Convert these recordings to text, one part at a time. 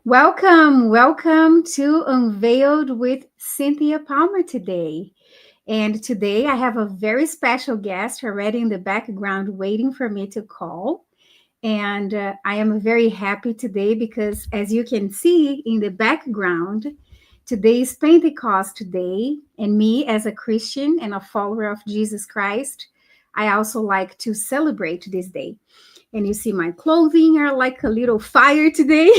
Welcome to Unveiled with Cynthia Palmer today. And today I have a very special guest already in the background waiting for me to call. And I am very happy today because, as you can see in the background, today is Pentecost Day. And me, as a Christian and a follower of Jesus Christ, I also like to celebrate this day. And you see my clothing are like a little fire today.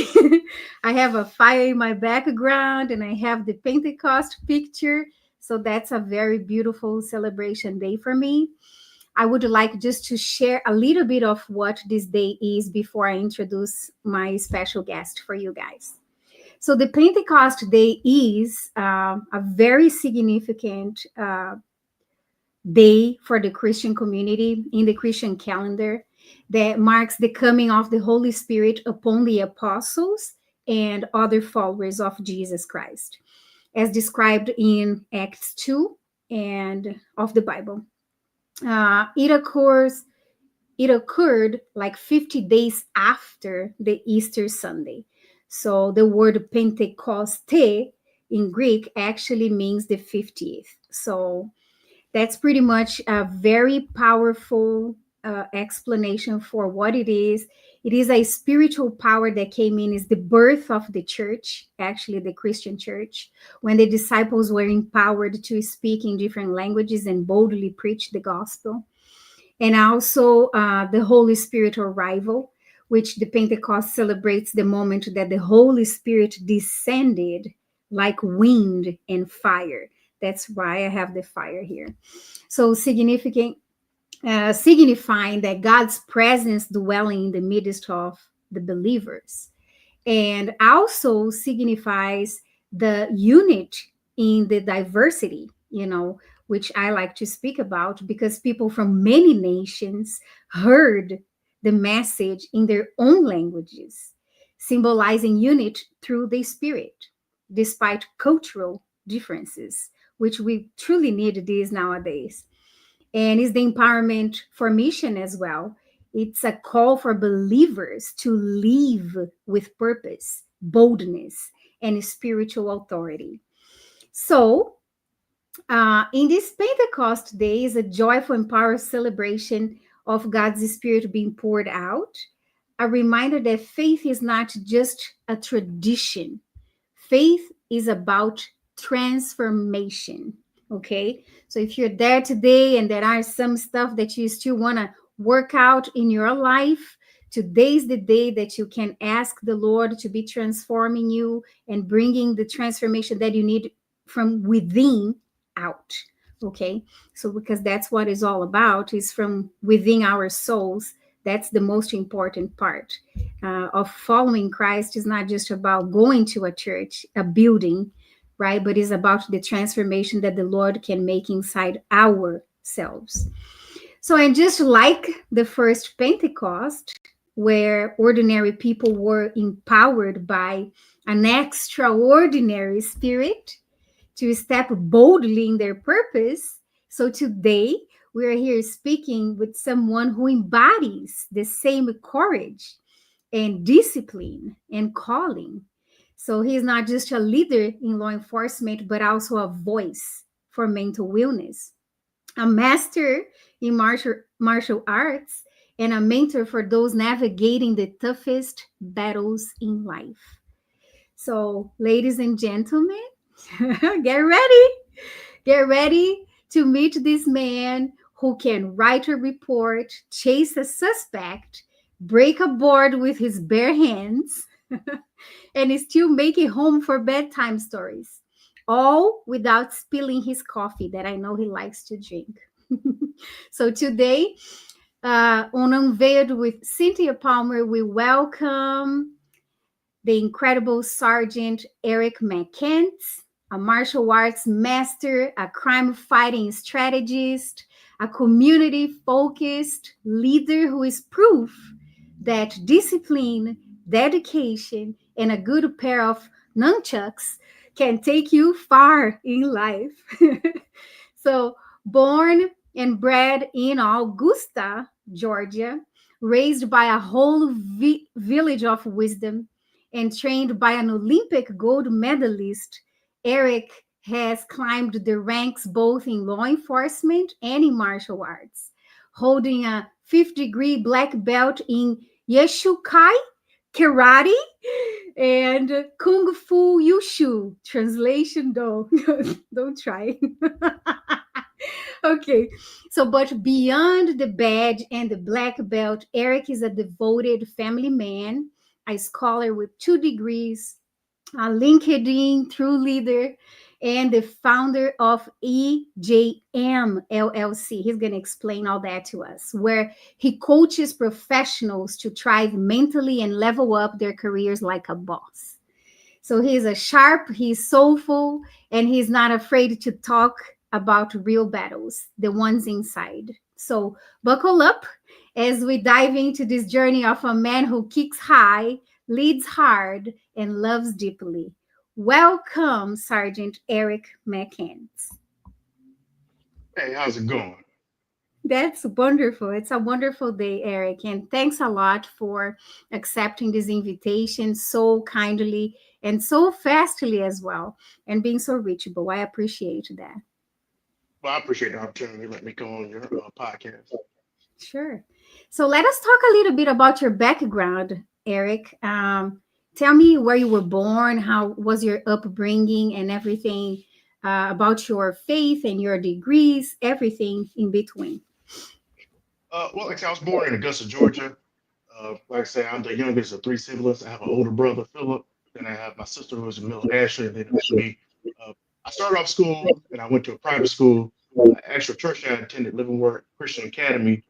I have a fire in my background and I have the Pentecost picture. So that's a very beautiful celebration day for me. I would like just to share a little bit of what this day is before I introduce my special guest for you guys. So the Pentecost Day is a very significant day for the Christian community in the Christian calendar that marks the coming of the Holy Spirit upon the apostles and other followers of Jesus Christ, as described in Acts 2 and of the Bible. Uh, it occurs it occurred like 50 days after the Easter Sunday. So the word Pentecoste in Greek actually means the 50th. So that's pretty much a very powerful explanation for what it is. It is a spiritual power that came in, is the birth of the church, actually the Christian church, when the disciples were empowered to speak in different languages and boldly preach the gospel. And also the Holy Spirit arrival, which the Pentecost celebrates the moment that the Holy Spirit descended like wind and fire. That's why I have the fire here. So signifying that God's presence dwelling in the midst of the believers, and also signifies the unit in the diversity, which I like to speak about because people from many nations heard the message in their own languages, symbolizing unity through the Spirit, despite cultural differences, which we truly need these nowadays. And is the empowerment for mission as well. It's a call for believers to live with purpose, boldness, and spiritual authority. So, in this Pentecost day is a joyful and powerful celebration of God's Spirit being poured out, a reminder that faith is not just a tradition. Faith is about transformation. Okay. So if you're there today and there are some stuff that you still want to work out in your life, today is the day that you can ask the Lord to be transforming you and bringing the transformation that you need from within out. Okay. So because that's what it's all about, is from within our souls. That's the most important part of following Christ. Is not just about going to a church, a building, right? But is about the transformation that the Lord can make inside ourselves. So, and just like the first Pentecost, where ordinary people were empowered by an extraordinary spirit to step boldly in their purpose. So today we are here speaking with someone who embodies the same courage and discipline and calling. So he's not just a leader in law enforcement, but also a voice for mental wellness, a master in martial arts, and a mentor for those navigating the toughest battles in life. So, ladies and gentlemen, get ready. Get ready to meet this man who can write a report, chase a suspect, break a board with his bare hands, and still make it home for bedtime stories, all without spilling his coffee that I know he likes to drink. So today, on Unveiled with Cynthia Palmer, we welcome the incredible Sergeant Eric McCants, a martial arts master, a crime fighting strategist, a community focused leader who is proof that discipline, dedication, and a good pair of nunchucks can take you far in life. So, born and bred in Augusta, Georgia, raised by a whole village of wisdom, and trained by an Olympic gold medalist, Eric has climbed the ranks both in law enforcement and in martial arts, holding a fifth-degree black belt in Yoshukai karate and kung fu Wushu. Translation, don't don't try. Okay, so but beyond the badge and the black belt, Eric is a devoted family man, a scholar with 2 degrees, a LinkedIn true leader, and the founder of EJM LLC. He's going to explain all that to us, where he coaches professionals to thrive mentally and level up their careers like a boss. So he's a sharp, he's soulful, and he's not afraid to talk about real battles, the ones inside. So buckle up as we dive into this journey of a man who kicks high, leads hard, and loves deeply. Welcome, Sergeant Eric McCants. Hey, how's it going? That's wonderful. It's a wonderful day, Eric. And thanks a lot for accepting this invitation so kindly and so fastly as well, and being so reachable. I appreciate that. Well, I appreciate the opportunity to let me come on your podcast. Sure. So let us talk a little bit about your background, Eric. Tell me where you were born, how was your upbringing, and everything about your faith and your degrees, everything in between. Well, like I said, I was born in Augusta, Georgia. Like I say, I'm the youngest of three siblings. I have an older brother, Philip. Then I have my sister who is in middle Ashley, and then me. Uh, I started off school, and I went to a private school. Actual church I attended, Living Word Christian Academy,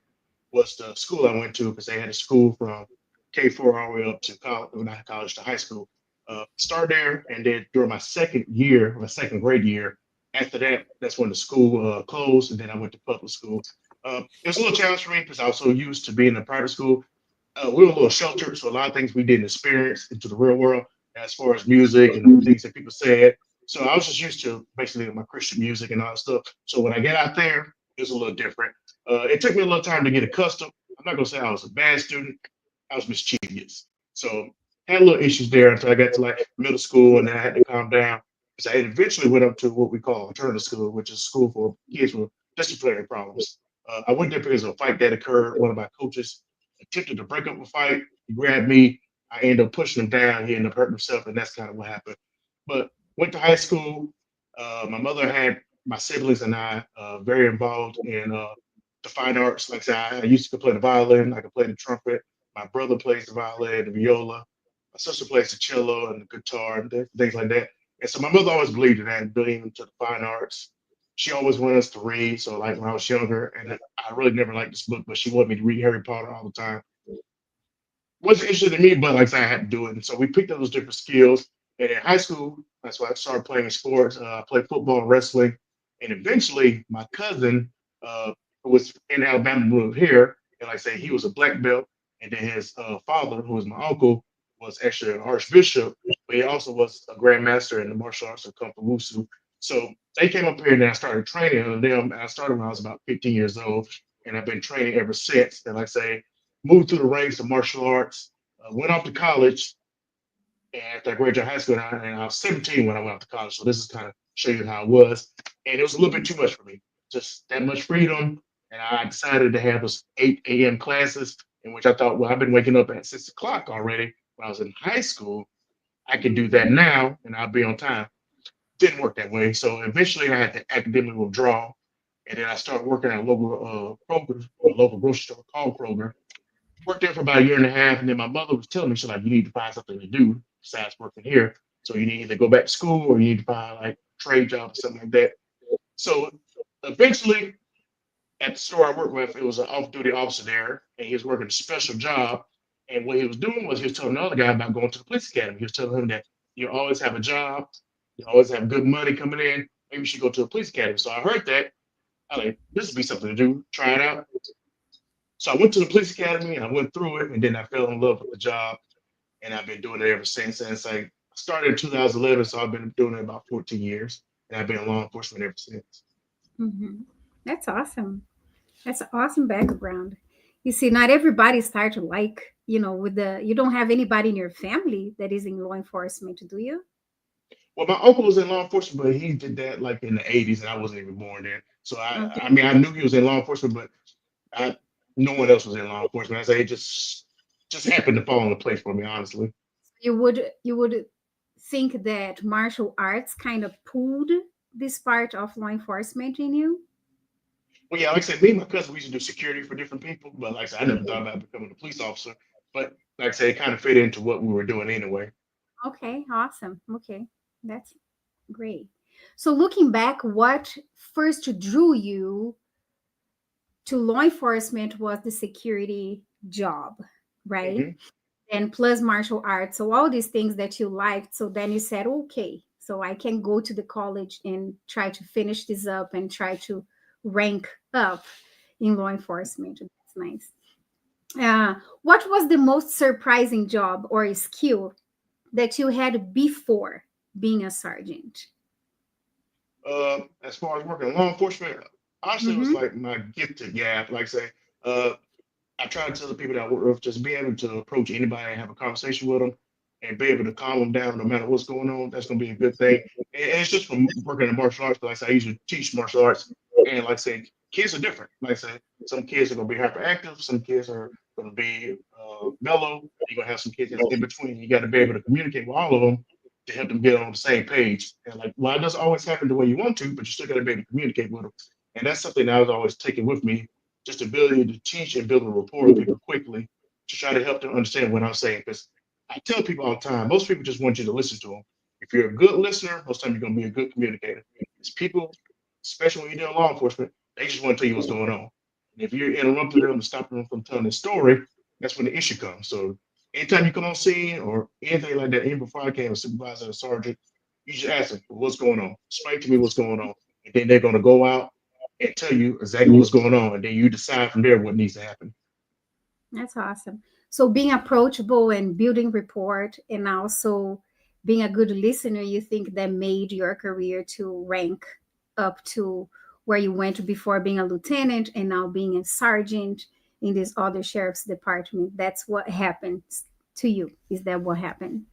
was the school I went to because they had a school from K4 all the way up to college, well, not college to high school. Started there, and then during my second year, my second grade year, after that, that's when the school closed, and then I went to public school. It was a little challenge for me because I was so used to being in a private school. We were a little sheltered, so a lot of things we didn't experience into the real world as far as music and the things that people said. So I was just used to basically my Christian music and all that stuff. So when I get out there, it was a little different. It took me a little time to get accustomed. I'm not gonna say I was a bad student. I was mischievous. So had a little issues there until I got to like middle school, and then I had to calm down. Because I eventually went up to what we call alternative school, which is school for kids with disciplinary problems. I went there because of a fight that occurred. One of my coaches attempted to break up a fight. He grabbed me. I ended up pushing him down. He ended up hurting himself, and that's kind of what happened. But went to high school. My mother had my siblings and I very involved in the fine arts. Like I said, I used to play the violin. I could play the trumpet. My brother plays the violin, the viola. My sister plays the cello and the guitar and things like that. And so my mother always believed in that, being into the fine arts. She always wanted us to read. So like when I was younger, and I really never liked this book, but she wanted me to read Harry Potter all the time. Wasn't interested in me, but like I said, I had to do it. And so we picked up those different skills. And in high school, that's why I started playing sports. I played football and wrestling. And eventually, my cousin, who was in Alabama, moved here. And like I say, he was a black belt. And then his father, who was my uncle, was actually an archbishop, but he also was a grandmaster in the martial arts of Kung Fu Wushu. So they came up here and then I started training under them. And I started when I was about 15 years old. And I've been training ever since. And like I say, moved through the ranks of martial arts, went off to college, and after I graduated high school, and I was 17 when I went off to college. So this is kind of show you how it was. And it was a little bit too much for me, just that much freedom. And I decided to have those 8 a.m. classes in which I thought, well, I've been waking up at 6 o'clock already when I was in high school. I can do that now and I'll be on time. Didn't work that way. So eventually I had to academically withdraw. And then I started working at a local Kroger, a local grocery store called Kroger. Worked there for about a year and a half, and then my mother was telling me, she's like, you need to find something to do besides working here. So you need to go back to school or you need to find like a trade job or something like that. So eventually, at the store I worked with, it was an off-duty officer there, and he was working a special job. And what he was doing was he was telling another guy about going to the police academy. He was telling him that you always have a job, you always have good money coming in. Maybe you should go to a police academy. So I heard that. I like, this would be something to do. Try it out. So I went to the police academy and I went through it, and then I fell in love with the job, and I've been doing it ever since. And it's like I started in 2011, so I've been doing it about 14 years, and I've been in law enforcement ever since. Mhm. That's awesome. That's an awesome background. You see, not everybody starts like with you don't have anybody in your family that is in law enforcement, do you? Well, my uncle was in law enforcement, but he did that like in the '80s, and I wasn't even born then. So I Okay. mean, I knew he was in law enforcement, but I no one else was in law enforcement. I say it just happened to fall into place for me, honestly. You would think that martial arts kind of pulled this part of law enforcement in you? Well, yeah, like I said, me and my cousin we used to do security for different people, but like I said, I never thought about becoming a police officer. But like I said, it kind of fit into what we were doing anyway. Okay, awesome. Okay, that's great. So looking back, what first drew you to law enforcement was the security job, right? Hmm. And plus martial arts. So all these things that you liked. So then you said, okay, so I can go to the college and try to finish this up and try to rank up in law enforcement. That's nice. What was the most surprising job or skill that you had before being a sergeant? As far as working in law enforcement, honestly, it was Mm-hmm. like my gift to gab. Like I say, uh, I try to tell the people that I work with just be able to approach anybody and have a conversation with them and be able to calm them down no matter what's going on. That's going to be a good thing. And it's just from working in martial arts. But like I say, I usually teach martial arts. And like I say, kids are different. Like I say, some kids are going to be hyperactive. Some kids are going to be mellow. You're going to have some kids that's in between. You got to be able to communicate with all of them to help them get on the same page. And like, well, it doesn't always happen the way you want to, but you still got to be able to communicate with them. And that's something that I was always taking with me, just the ability to teach and build a rapport with people quickly to try to help them understand what I'm saying. Because I tell people all the time, most people just want you to listen to them. If you're a good listener, most time you're going to be a good communicator. It's people, especially when you're doing law enforcement, they just want to tell you what's going on. And if you're interrupting them and stopping them from telling their story, that's when the issue comes. So anytime you come on scene or anything like that, even before I came a supervisor or sergeant, you just ask them, what's going on? Explain to me what's going on. And then they're going to go out and tell you exactly what's going on. And then you decide from there what needs to happen. That's awesome. So being approachable and building rapport and also being a good listener, you think that made your career to rank up to where you went before being a lieutenant and now being a sergeant in this other sheriff's department. That's what happened to you. Is that what happened?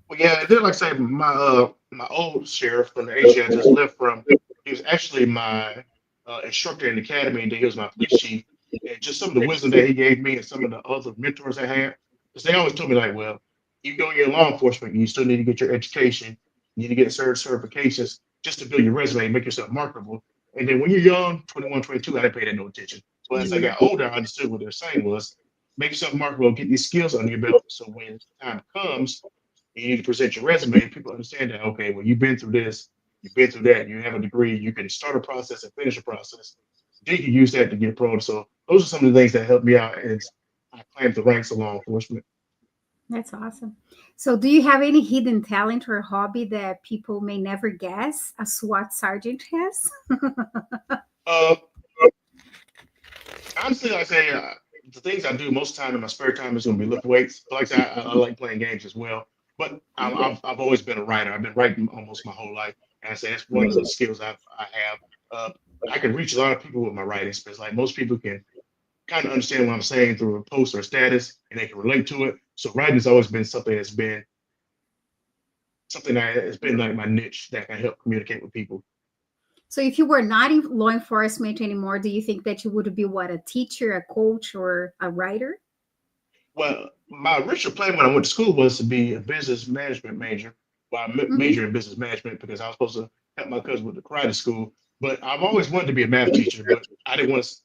Well, yeah, and then like I say, my old sheriff from the agency I just left from, he was actually my instructor in the academy, and then he was my police chief. And just some of the wisdom that he gave me, and some of the other mentors I had, because they always told me like, well, even though you're in law enforcement, you still need to get your education, you need to get certain certifications just to build your resume and make yourself marketable. And then when you're young, 21, 22, I didn't pay that no attention. But as I got older, I understood what they're saying was make yourself marketable, get these skills under your belt, so when time comes you need to present your resume and people understand that, okay, well, you've been through this, you've been through that, you have a degree, you can start a process and finish a process. Then you can use that to get promoted. So those are some of the things that helped me out as I climbed the ranks of law enforcement. That's awesome. So, do you have any hidden talent or hobby that people may never guess a SWAT sergeant has? Uh, honestly, like I say, the things I do most of the time in my spare time is going to be lift weights. But like I say, I like playing games as well. But I've always been a writer. I've been writing almost my whole life. And I say that's one of the skills I have. Uh, I can reach a lot of people with my writing because like most people can kind of understand what I'm saying through a post or status, and they can relate to it. So writing has always been something that's been something that has been like my niche that can help communicate with people. So, if you were not in law enforcement anymore, do you think that you would be what, a teacher, a coach, or a writer? Well, my original plan when I went to school was to be a business management major. Well, I Hmm. majored in business management because I was supposed to help my cousin with the karate school. But I've always wanted to be a math teacher, but I didn't want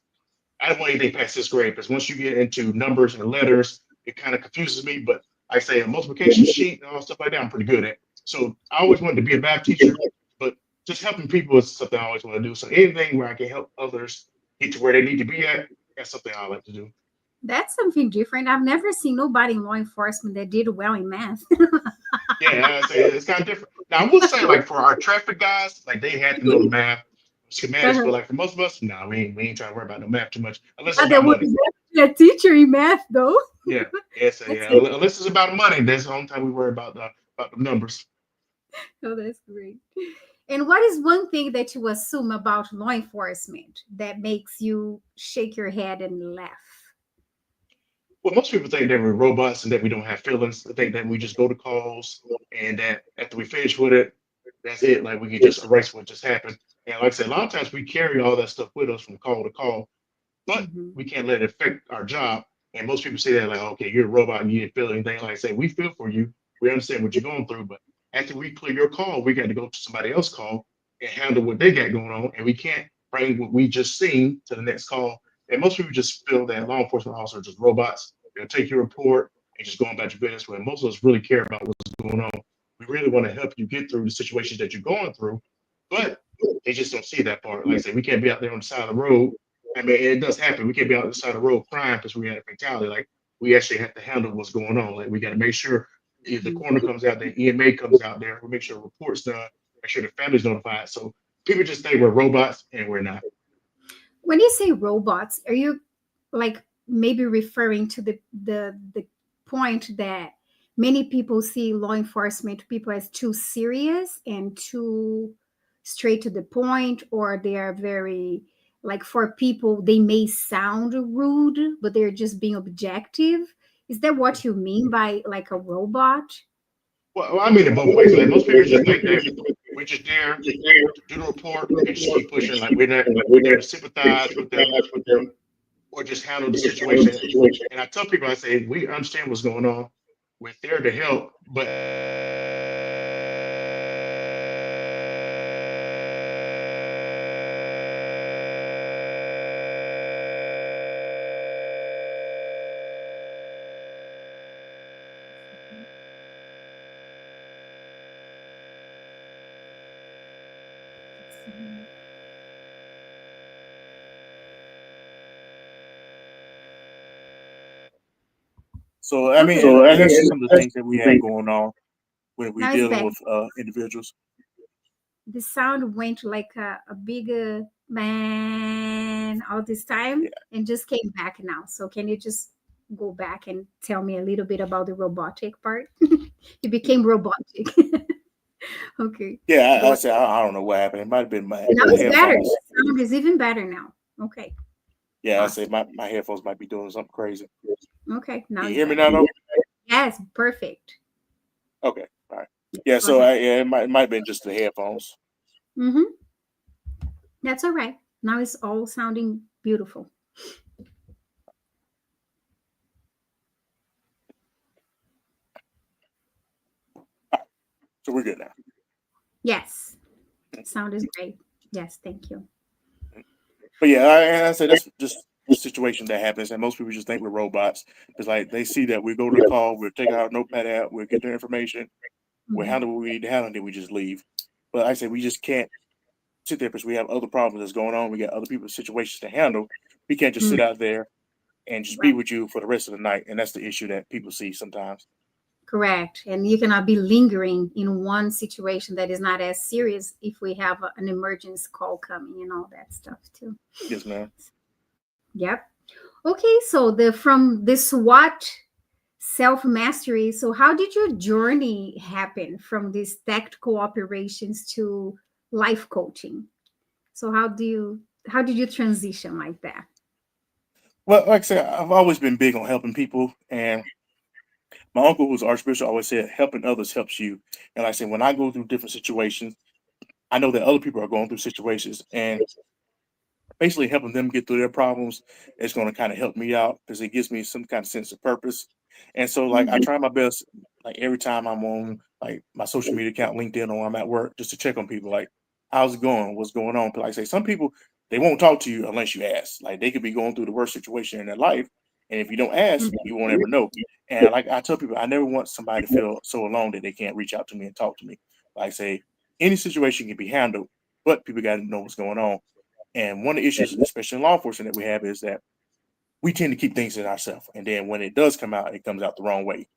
anything past this grade because once you get into numbers and letters, it kind of confuses me. But I say a multiplication sheet and all stuff like that, I'm pretty good at. So I always wanted to be a math teacher, but just helping people is something I always want to do. So anything where I can help others get to where they need to be at, that's something I like to do. That's something different. I've never seen nobody in law enforcement that did well in math. Yeah, I say it's kind of different. Now I will say, like for our traffic guys, like they had to know the math schematics, but like for most of us, no, we ain't trying to worry about no math too much unless it's But there about was money. a teacher in math, though. Yeah, yes, That's yeah. it. Unless it's about money, that's the only time we worry about the numbers. Oh, that's great. And what is one thing that you assume about law enforcement that makes you shake your head and laugh? Well, most people think that we're robots and that we don't have feelings. They think that we just go to calls and that after we finish with it, that's it. Like we can just erase what just happened. And like I said, a lot of times we carry all that stuff with us from call to call, but Mhm. we can't let it affect our job. And most people say that like, okay, you're a robot and you didn't feel anything. Like I say, we feel for you. We understand what you're going through, but after we clear your call, we got to go to somebody else's call and handle what they got going on. And we can't bring what we just seen to the next call. And most people just feel that law enforcement officers are just robots. They'll take your report and just go about your business. When most of us really care about what's going on. We really want to help you get through the situations that you're going through, but they just don't see that part. Like I said, we can't be out there on the side of the road. I mean, it does happen. We can't be out on the side of the road crying because we had a fatality. Like we actually have to handle what's going on. Like we got to make sure if the coroner comes out, the EMA comes out there, we make sure the report's done, make sure the family's notified. So people just think we're robots and we're not. When you say robots, are you like maybe referring to the point that many people see law enforcement people as too serious and too straight to the point, or they are very like for people they may sound rude, but they're just being objective? Is that what you mean by like a robot? Well, I mean it both ways. Like most people just think that we're just there to do the report and just keep pushing. Like we're there to sympathize with them or just handle the situation. And I tell people, I say, we understand what's going on. We're there to help, but So I mean, Okay. and that's some of the things that we have going on when we're Now it's dealing back. with individuals. The sound went like a bigger man all this time Yeah, and just came back now. So can you just go back and tell me a little bit about the robotic part? It became robotic. Okay. yeah. Go I ahead. say I don't know what happened. It might have been Now my it's better. headphones. The sound is even better now. Okay. Yeah, I say Awesome. my headphones might be doing something crazy. Okay. Now Can you it's hear me better. now though? Yes, perfect. Okay, all right. Yeah, Go so ahead. yeah, it might have been just the headphones. Mm-hmm. That's all right. Now it's all sounding beautiful. So we're good now. Yes. Sound is great. Yes, thank you. But yeah, I say that's just the situation that happens, and most people just think we're robots. It's like they see that we go to the call, we'll take our notepad out, we'll get their information, we'll Mhm. handle what we need to handle, and then we just leave. But like I say we just can't sit there because we have other problems that's going on. We got other people's situations to handle. We can't just Mm, sit out there and just be right. with you for the rest of the night. And that's the issue that people see sometimes. Correct. And you cannot be lingering in one situation that is not as serious if we have an emergency call coming and all that stuff too. Yes, ma'am. Yep. Okay, so the from the SWAT self mastery. So how did your journey happen from these tactical operations to life coaching? So how did you transition like that? Well, like I said, I've always been big on helping people. And my uncle, who's Archbishop, always said, helping others helps you. And like I said, when I go through different situations, I know that other people are going through situations. And basically helping them get through their problems is going to kind of help me out because it gives me some kind of sense of purpose. And so like I Mhm. try my best like every time I'm on like my social media account, LinkedIn, or I'm at work, just to check on people like how's it going, what's going on. But like I say, some people they won't talk to you unless you ask. Like they could be going through the worst situation in their life, and if you don't ask, you won't ever know. And like I tell people, I never want somebody to feel so alone that they can't reach out to me and talk to me. Like I say, any situation can be handled, but people got to know what's going on. And one of the issues, especially in law enforcement, that we have is that we tend to keep things in ourselves. And then when it does come out, it comes out the wrong way.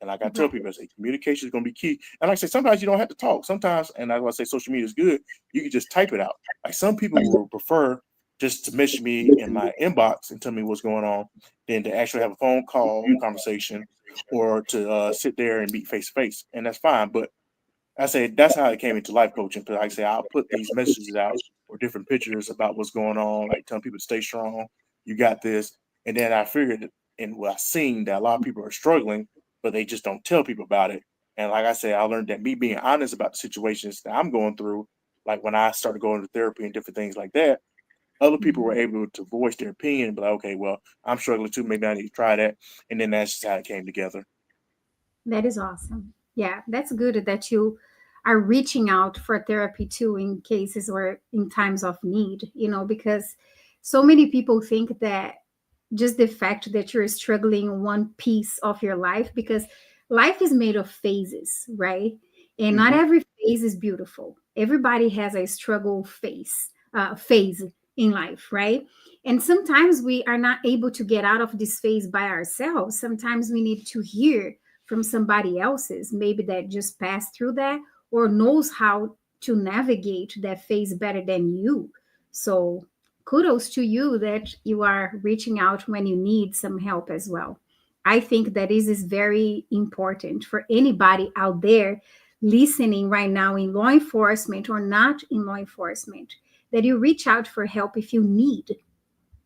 And like I tell Right. people, I say communication is going to be key. And like I say, sometimes you don't have to talk. Sometimes, and that's why I say social media is good, you can just type it out. Like some people will prefer just to message me in my inbox and tell me what's going on than to actually have a phone call conversation or to sit there and meet face to face. And that's fine. But I say that's how it came into life coaching. But like I say, I'll put these messages out or different pictures about what's going on, like telling people to stay strong, you got this. And then I figured that and what I've seen that a lot of people are struggling, but they just don't tell people about it. And like I said, I learned that me being honest about the situations that I'm going through, like when I started going to therapy and different things like that, other people were Mhm. able to voice their opinion, but like, okay, well, I'm struggling too. Maybe I need to try that. And then that's just how it came together. That is awesome. Yeah, that's good that you are reaching out for therapy too in cases or in times of need, because so many people think that just the fact that you're struggling in one piece of your life, because life is made of phases, right? And not Hmm. every phase is beautiful. Everybody has a struggle phase in life, right? And sometimes we are not able to get out of this phase by ourselves. Sometimes we need to hear from somebody else's, maybe that just passed through that or knows how to navigate that phase better than you. So kudos to you that you are reaching out when you need some help as well. I think that this is very important for anybody out there listening right now in law enforcement or not in law enforcement, that you reach out for help if you need.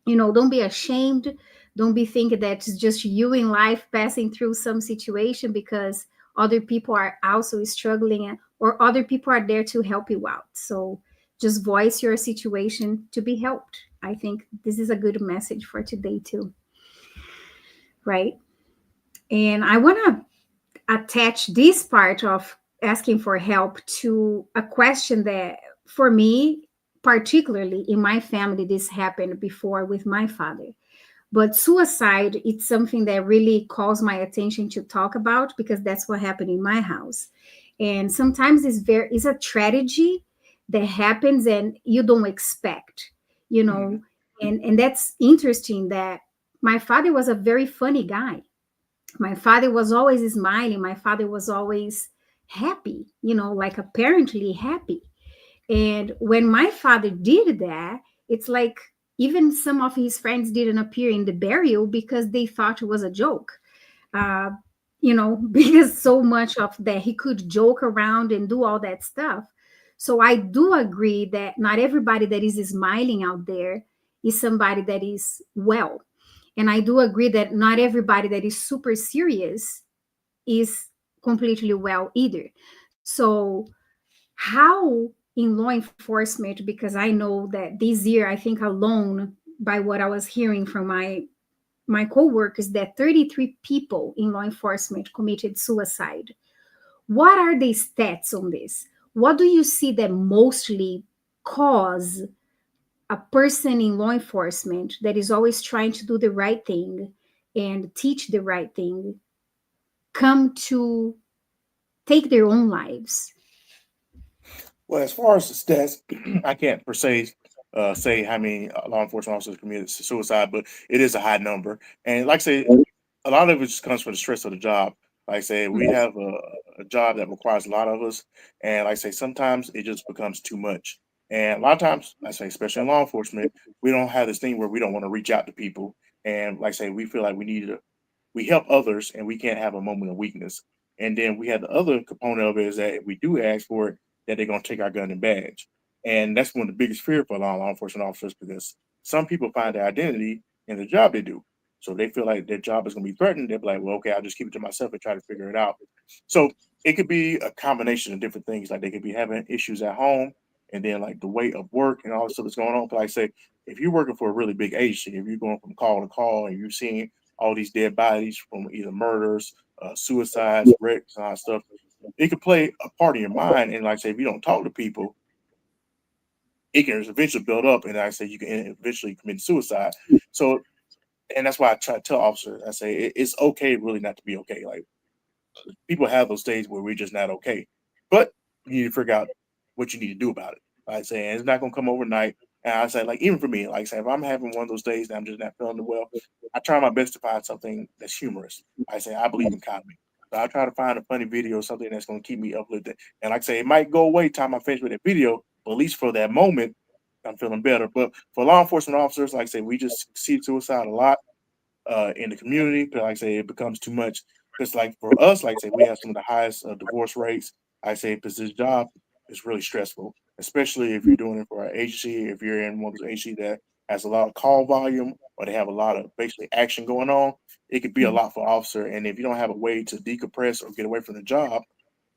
Don't be ashamed. Don't be thinking that it's just you in life passing through some situation, because other people are also struggling, or other people are there to help you out. So just voice your situation to be helped. I think this is a good message for today too, right? And I want to attach this part of asking for help to a question that, for me, particularly in my family, this happened before with my father. But suicide, it's something that really calls my attention to talk about, because that's what happened in my house. And sometimes it's a tragedy that happens and you don't expect, you Hmm. know. And that's interesting that my father was a very funny guy. My father was always smiling. My father was always happy, like apparently happy. And when my father did that, it's like even some of his friends didn't appear in the burial because they thought it was a joke. Uh, because so much of that he could joke around and do all that stuff. So I do agree that not everybody that is smiling out there is somebody that is well. And I do agree that not everybody that is super serious is completely well either. So how in law enforcement, because I know that this year, I think alone, by what I was hearing from my coworkers, that 33 people in law enforcement committed suicide. What are the stats on this? What do you see that mostly cause a person in law enforcement that is always trying to do the right thing and teach the right thing come to take their own lives? Well, as far as the stats, I can't per se say how many law enforcement officers committed suicide, but it is a high number. And like I say, a lot of it just comes from the stress of the job. Like I say, we have a job that requires a lot of us, and like I say, sometimes it just becomes too much. And a lot of times, I say, especially in law enforcement, we don't have this thing where we don't want to reach out to people, and like I say, we feel like we help others, and we can't have a moment of weakness. And then we have the other component of it is that if we do ask for it, that they're going to take our gun and badge. And that's one of the biggest fear for law enforcement officers, because some people find their identity in the job they do. So they feel like their job is going to be threatened. They're like, well, okay, I'll just keep it to myself and try to figure it out. So it could be a combination of different things. Like they could be having issues at home, and then like the weight of work and all the stuff that's going on. But like I say, if you're working for a really big agency, if you're going from call to call and you're seeing all these dead bodies from either murders, suicides, wrecks, and all that stuff, it could play a part in your mind. And like I say, if you don't talk to people, it can eventually build up. And like I say, you can eventually commit suicide. So, and that's why I try to tell officers, I say, it's okay really not to be okay. Like people have those days where we're just not okay, but you need to figure out what you need to do about it. Like I say, and it's not going to come overnight. And I say, like, even for me, like I say, if I'm having one of those days that I'm just not feeling well, I try my best to find something that's humorous. I say, I believe in comedy. So I try to find a funny video, something that's going to keep me uplifted. And like I say, it might go away time I finish with that video, but at least for that moment, I'm feeling better. But for law enforcement officers, like I say, we just see suicide a lot in the community. But like I say, it becomes too much. Because like for us, like I say, we have some of the highest divorce rates. I say because this job is really stressful, especially if you're doing it for an agency. If you're in one of those agencies that has a lot of call volume or they have a lot of basically action going on, it could be a lot for an officer. And if you don't have a way to decompress or get away from the job,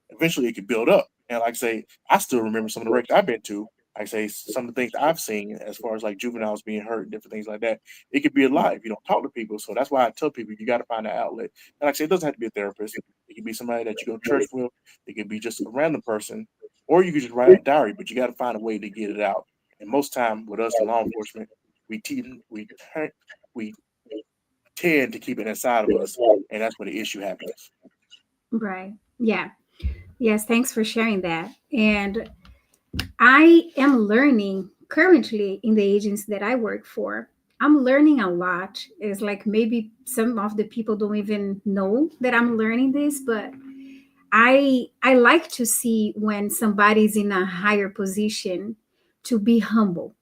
eventually it could build up. And like I say, I still remember some of the wrecks I've been to. Like I say, some of the things I've seen as far as like juveniles being hurt and different things like that. It could be a lot if you don't talk to people. So that's why I tell people you got to find an outlet. And like I say, it doesn't have to be a therapist. It could be somebody that you go to church with. It could be just a random person, or you could just write a diary. But you got to find a way to get it out. And most time with us in law enforcement, we tend to keep it inside of us, and that's where the issue happens. Right. Yeah. Yes. Thanks for sharing that. And I am learning currently in the agency that I work for. I'm learning a lot. It's like maybe some of the people don't even know that I'm learning this, but I like to see when somebody's in a higher position to be humble.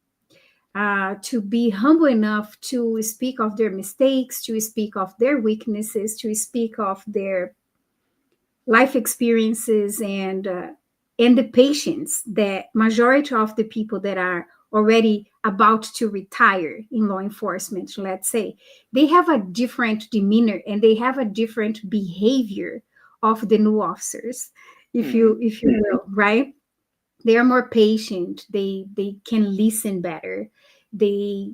To be humble enough to speak of their mistakes, to speak of their weaknesses, to speak of their life experiences, and the patience that majority of the people that are already about to retire in law enforcement, let's say, they have a different demeanor and they have a different behavior of the new officers, if you will, right? They are more patient, they can listen better, they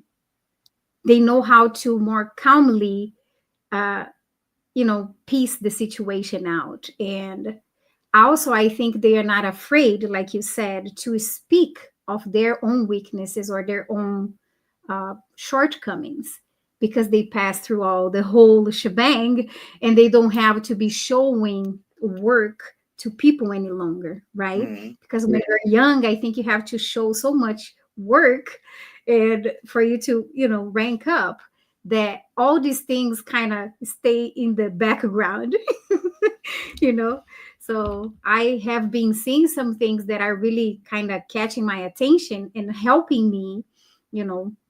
they know how to more calmly uh, piece the situation out. And also, I think they are not afraid, like you said, to speak of their own weaknesses or their own shortcomings, because they pass through all the whole shebang and they don't have to be showing work to people any longer, right? Mm-hmm. Because when you're young, I think you have to show so much work and for you to, rank up, that all these things kind of stay in the background, you know. So I have been seeing some things that are really kind of catching my attention and helping me.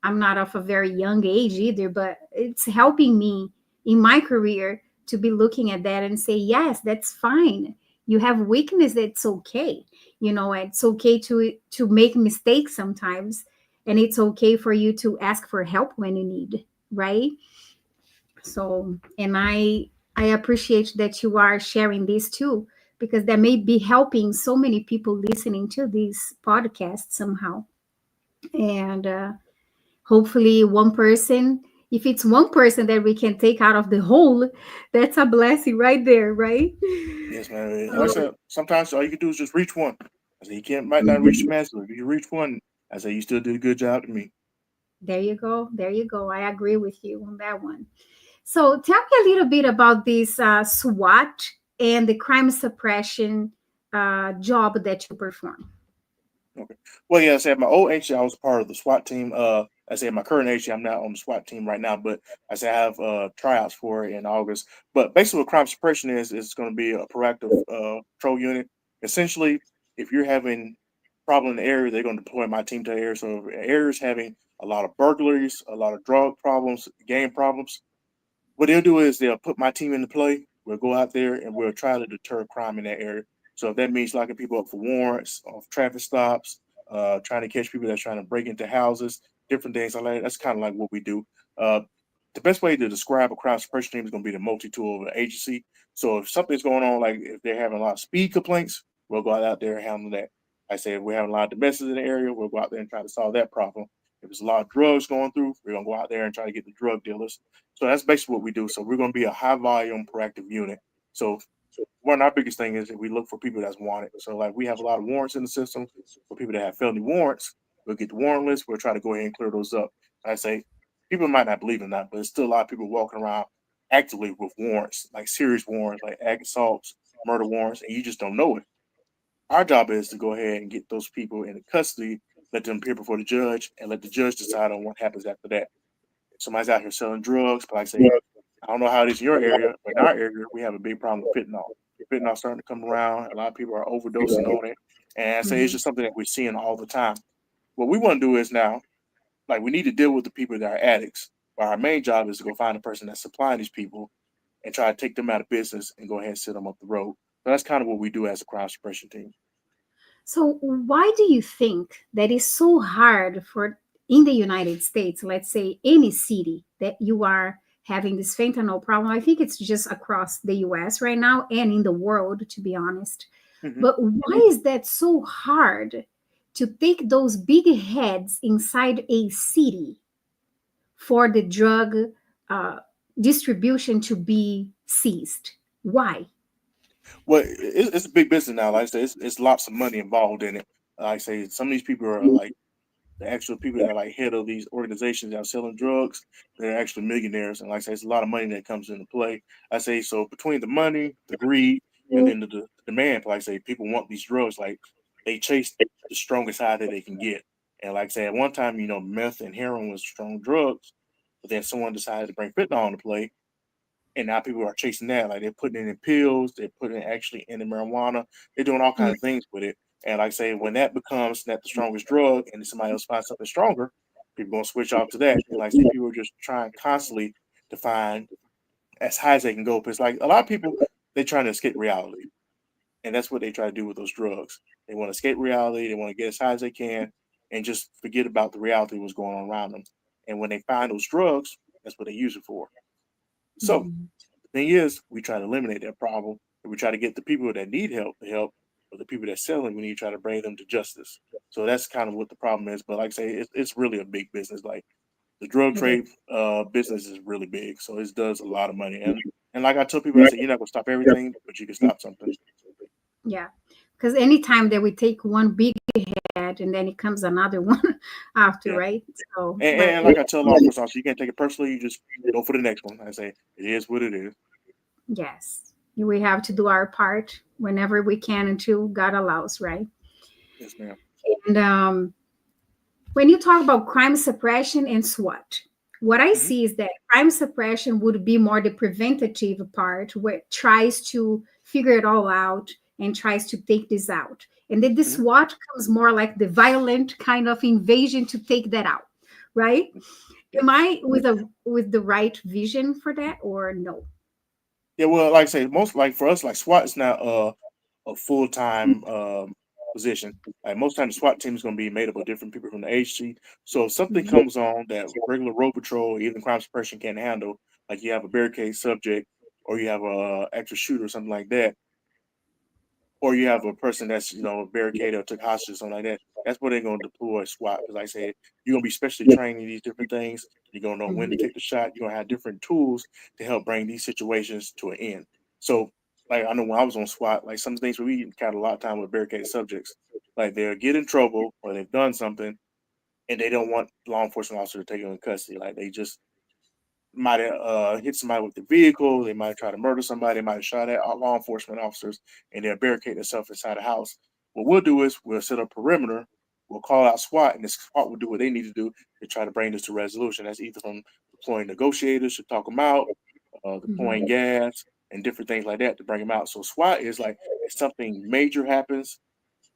I'm not of a very young age either, but it's helping me in my career to be looking at that and say, yes, that's fine. You have weakness, it's okay. It's okay to make mistakes sometimes, and it's okay for you to ask for help when you need, right? So, and I appreciate that you are sharing this too, because that may be helping so many people listening to this podcast somehow. And hopefully, one person, if it's one person that we can take out of the whole, that's a blessing right there, right? Yes, man. And like I said, sometimes all you can do is just reach one. I say you can't might not reach the master. If you reach one, I say you still did a good job to me. There you go. There you go. I agree with you on that one. So tell me a little bit about this SWAT and the crime suppression job that you perform. Okay. Well, yeah, I said my old agency, I was part of the SWAT team. I said my current agency, I'm not on the SWAT team right now, but I said I have tryouts for it in August. But basically, what crime suppression is going to be a proactive patrol unit. Essentially, if you're having problem in the area, they're going to deploy my team to the area. So if the area is having a lot of burglaries, a lot of drug problems, gang problems, what they'll do is they'll put my team into play. We'll go out there and we'll try to deter crime in that area. So if that means locking people up for warrants, off traffic stops, trying to catch people that's trying to break into houses, different things like that, that's kind of like what we do. Uh, the best way to describe a crime suppression team is going to be the multi-tool of the agency. So if something's going on, like if they're having a lot of speed complaints, we'll go out there and handle that. I say if we're having a lot of domestics in the area, we'll go out there and try to solve that problem. If there's a lot of drugs going through, we're gonna go out there and try to get the drug dealers. So that's basically what we do. So we're going to be a high volume proactive unit. So one of our biggest thing is that we look for people that's wanted. So like we have a lot of warrants in the system for people that have felony warrants. We'll get the warrant list. We'll try to go ahead and clear those up. I say people might not believe in that, but there's still a lot of people walking around actively with warrants, like serious warrants, like ag assaults, murder warrants, and you just don't know it. Our job is to go ahead and get those people into custody, let them appear before the judge, and let the judge decide on what happens after that. Somebody's out here selling drugs, but like I say, I don't know how it is in your area, but in our area, we have a big problem with fentanyl. Fentanyl's starting to come around. A lot of people are overdosing on it. And I say it's Mhm. just something that we're seeing all the time. What we want to do is now, like, we need to deal with the people that are addicts. But our main job is to go find the person that's supplying these people and try to take them out of business and go ahead and set them up the road. So that's kind of what we do as a crime suppression team. So why do you think that is so hard for in the United States, let's say any city that you are having this fentanyl problem, I think it's just across the US right now and in the world, to be honest. Mhm. But why is that so hard to take those big heads inside a city for the drug uh, distribution to be seized? Why? Well, it's a big business now. Like I say, it's lots of money involved in it. Like I say, some of these people are like the actual people that are like head of these organizations that are selling drugs. They're actually millionaires, and like I say, it's a lot of money that comes into play. I say so between the money, the greed, and then the demand. Like I say, people want these drugs. Like they chase the strongest high that they can get. And like I say, at one time, meth and heroin was strong drugs, but then someone decided to bring fentanyl into play, and now people are chasing that. Like they're putting it in pills, they're putting it actually in the marijuana. They're doing all kinds of things with it. And like I say, when that becomes not the strongest drug, and then somebody else finds something stronger, people gonna switch off to that. And like I say, people are just trying constantly to find as high as they can go. Because like a lot of people, they're trying to escape reality, and that's what they try to do with those drugs. They want to escape reality. They want to get as high as they can, and just forget about the reality of what's going on around them. And when they find those drugs, that's what they use it for. So Mhm. thing is, we try to eliminate that problem, and we try to get the people that need help to help, but the people that selling, we need to try to bring them to justice. So that's kind of what the problem is. But like I say, it's really a big business. Like the drug It is. trade business is really big, so it does a lot of money. And like I tell people, I say you're not gonna stop everything, but you can stop something. Yeah. Because anytime that we take one big head and then it comes another one after, Yeah, right? So, and like I tell law enforcement officers, you can't take it personally. You just go for the next one. I say it is what it is. yes, we have to do our part whenever we can until God allows, right? Yes, ma'am. And when you talk about crime suppression and SWAT, what I Hmm. see is that crime suppression would be more the preventative part where it tries to figure it all out and tries to take this out. And then the Hmm. SWAT comes more like the violent kind of invasion to take that out, right? Yeah. Am I with the right vision for that or no? Yeah, well, like I say, most like for us, like SWAT is not a full time position. Like most times, the SWAT team is going to be made up of different people from the agency. So if something Mhm. comes on that regular road patrol, even crime suppression can't handle, like you have a barricade subject, or you have a active shooter or something like that, or you have a person that's barricaded or took hostage or something like that. That's where they're going to deploy SWAT. Because like I said, you're going to be specially trained in these different things. You're going to know when to Mhm. take the shot. You're going to have different tools to help bring these situations to an end. So, like I know when I was on SWAT, like some things we encountered a lot of time with barricaded subjects, like they'll get in trouble or they've done something and they don't want law enforcement officer to take them in custody. Like they just might have hit somebody with the vehicle. They might have tried to murder somebody. They might have shot at law enforcement officers, and they'll barricade themselves inside the house. What we'll do is we'll set a perimeter. We'll call out SWAT, and the SWAT will do what they need to do to try to bring this to resolution. That's either from deploying negotiators to talk them out, Mhm. deploying gas, and different things like that to bring them out. So SWAT is like if something major happens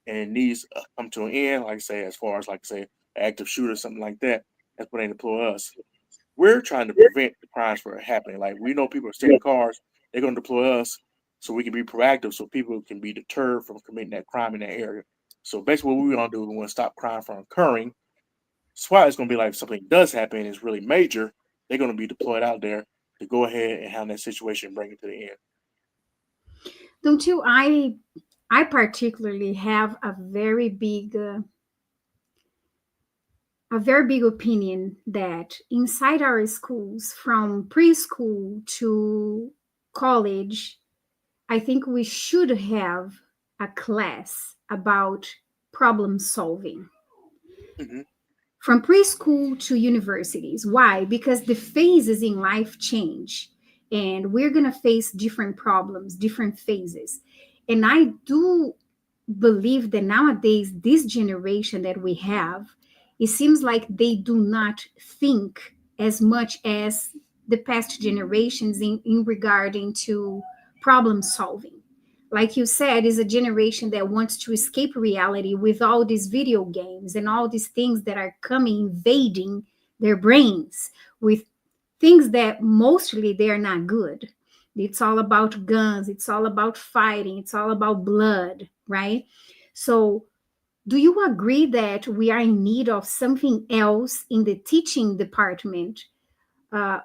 and it needs come to an end, like say as far as like say an active shooter, something like that. That's when they deploy us. We're trying to prevent the crimes from happening. Like we know people are stealing cars, they're going to deploy us so we can be proactive, so people can be deterred from committing that crime in that area. So basically, what we're going to do, we want to stop crime from occurring. SWAT is going to be like if something does happen, it's really major. They're going to be deployed out there to go ahead and handle that situation and bring it to the end. Don't you? I particularly have a very big opinion that inside our schools, from preschool to college, I think we should have a class about problem solving Hmm. from preschool to universities. Why? Because the phases in life change and we're going to face different problems, different phases. And I do believe that nowadays, this generation that we have, it seems like they do not think as much as the past generations in regarding to problem solving. Like you said, is a generation that wants to escape reality with all these video games and all these things that are coming invading their brains with things that mostly they are not good. It's all about guns, it's all about fighting, it's all about blood, right? So do you agree that we are in need of something else in the teaching department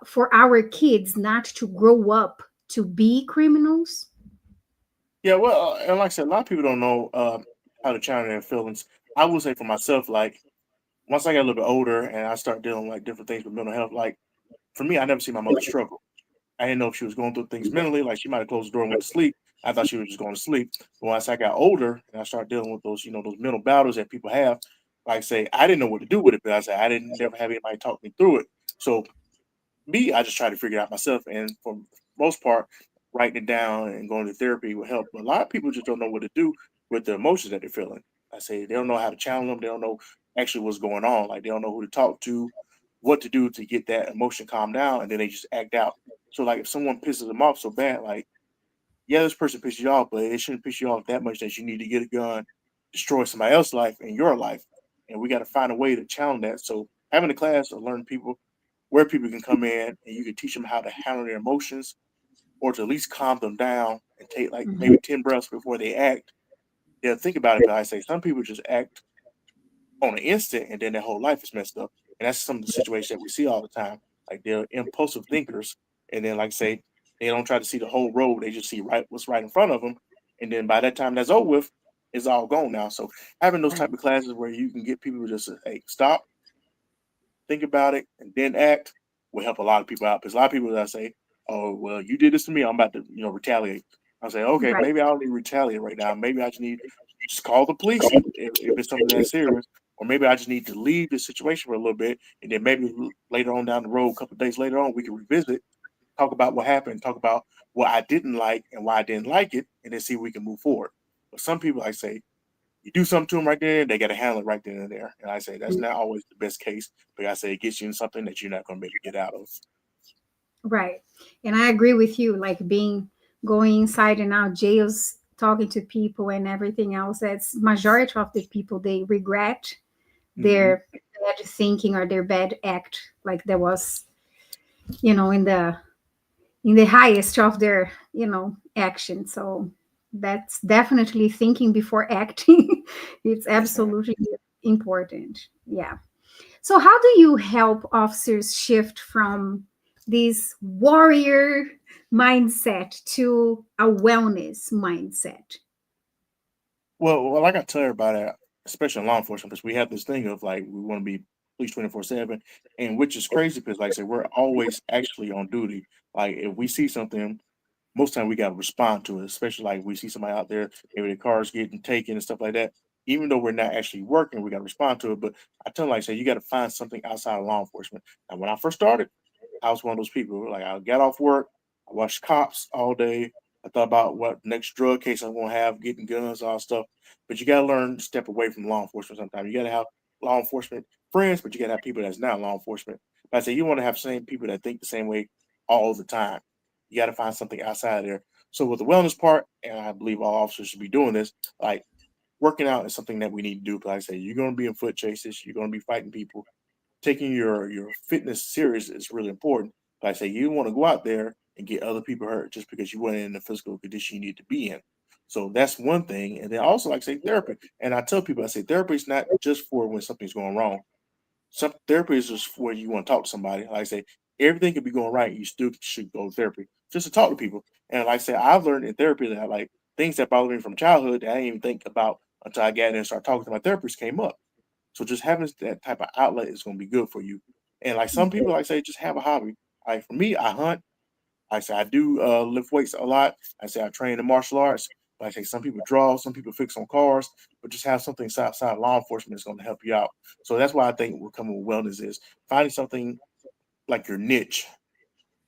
for our kids not to grow up to be criminals? Yeah, well, and like I said, a lot of people don't know how to channel their feelings. I will say for myself, like once I got a little bit older and I start dealing with like different things with mental health, like for me, I never seen my mother struggle. I didn't know if she was going through things mentally, like she might have closed the door and went to sleep. I thought she was just going to sleep. But once I got older and I started dealing with those, those mental battles that people have, like I say, I didn't know what to do with it, but I said I didn't never have anybody talk me through it. So me, I just try to figure it out myself. And for the most part, writing it down and going to therapy will help. But a lot of people just don't know what to do with the emotions that they're feeling. I say they don't know how to channel them. They don't know actually what's going on. Like they don't know who to talk to, what to do to get that emotion calmed down, and then they just act out. So like if someone pisses them off so bad, like yeah, this person pisses you off, but it shouldn't piss you off that much that you need to get a gun, destroy somebody else's life and your life. And we got to find a way to challenge that. So having a class or learn people where people can come in and you can teach them how to handle their emotions or to at least calm them down and take like maybe 10 breaths before they act. They'll think about it. But I say some people just act on an instant and then their whole life is messed up. And that's some of the situations that we see all the time. Like they're impulsive thinkers. And then like say they don't try to see the whole road. They just see what's right in front of them. And then by that time that's over with, it's all gone now. So having those type of classes where you can get people to just say, hey, stop, think about it, and then act will help a lot of people out. Because a lot of people that say, "Oh, well, you did this to me, I'm about to, retaliate." I say, "Okay, Right. maybe I don't need to retaliate right now. Maybe I just need just call the police if it's something that serious, or maybe I just need to leave the situation for a little bit, and then maybe later on down the road, a couple of days later on, we can revisit, talk about what happened, talk about what I didn't like and why I didn't like it, and then see if we can move forward." But some people, I say, you do something to them right there, they got to handle it right then and there. And I say that's not always the best case, but I say it gets you in something that you're not going to be able to get out of. Right. And I agree with you, like going inside and out jails, talking to people and everything else. That's majority of the people, they regret Mm-hmm. their bad thinking or their bad act, like there was, in the highest of their, action. So that's definitely thinking before acting. It's Yes, ma'am. absolutely important. Yeah. So, how do you help officers shift from this warrior mindset to a wellness mindset? Well, like I tell everybody, especially in law enforcement, because we have this thing of like we want to be police 24/7, and which is crazy because, like I said, we're always actually on duty. Like if we see something, most time we got to respond to it, especially like we see somebody out there, maybe the car's getting taken and stuff like that. Even though we're not actually working, we got to respond to it. But I tell them, like, say, you got to find something outside of law enforcement. And when I first started, I was one of those people. Like, I got off work, I watched cops all day. I thought about what next drug case I'm going to have, getting guns, all stuff. But you got to learn to step away from law enforcement sometimes. You got to have law enforcement friends, but you got to have people that's not law enforcement. But I say you want to have same people that think the same way all the time. You got to find something outside of there. So with the wellness part, and I believe all officers should be doing this, like working out is something that we need to do. Because like I say, you're going to be in foot chases, you're going to be fighting people. Taking your fitness serious is really important. Like I say, you don't want to go out there and get other people hurt just because you weren't in the physical condition you need to be in. So that's one thing. And then also, like I say, therapy. And I tell people, I say therapy is not just for when something's going wrong. Some therapy is just where you want to talk to somebody. Like I say, everything could be going right. You still should go to therapy just to talk to people. And like I say, I've learned in therapy that like things that bothered me from childhood that I didn't even think about until I got in and started talking to my therapist came up. So just having that type of outlet is going to be good for you. And like some people, like I say, just have a hobby. Like for me, I hunt. Like I say, I do lift weights a lot. I say I train in martial arts. Like I say, some people draw, some people fix on cars, but just have something outside law enforcement is going to help you out. So that's why I think what coming with wellness is finding something like your niche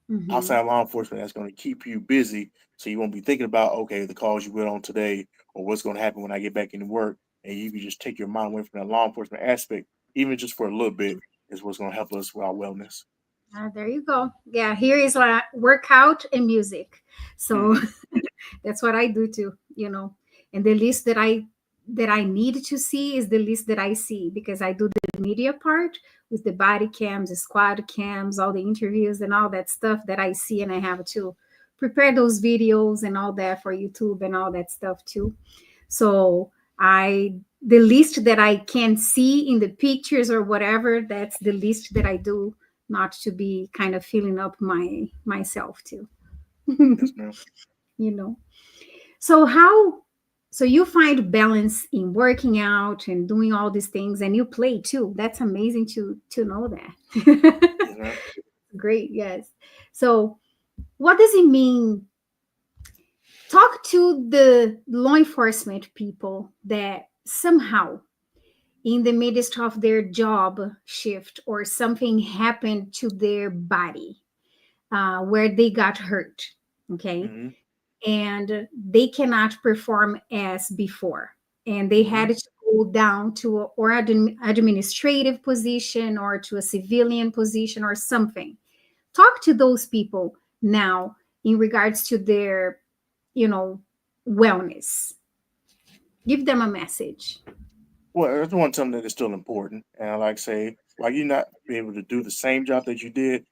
Mhm. outside law enforcement that's going to keep you busy, so you won't be thinking about okay the calls you went on today or what's going to happen when I get back into work, and you can just take your mind away from that law enforcement aspect, even just for a little bit, is what's going to help us with our wellness. There you go. Yeah, here is like workout and music. So Mm-hmm. that's what I do too. And the list that I need to see is the list that I see, because I do the media part with the body cams, the squad cams, all the interviews and all that stuff that I see, and I have to prepare those videos and all that for YouTube and all that stuff too. So The least that I can see in the pictures or whatever, that's the least that I do, not to be kind of filling up myself too. Yes, ma'am. You know. So how so you find balance in working out and doing all these things, and you play too. That's amazing to know that. Yes, ma'am. Great, yes. So what does it mean? Talk to the law enforcement people that somehow in the midst of their job shift or something happened to their body, where they got hurt, okay, Mm-hmm. and they cannot perform as before, and they Mm-hmm. had to go down to or administrative position or to a civilian position or something. Talk to those people now in regards to their, you know, wellness. Give them a message. Well, I just want something that is still important. And I like to say, while you're not be able to do the same job that you did,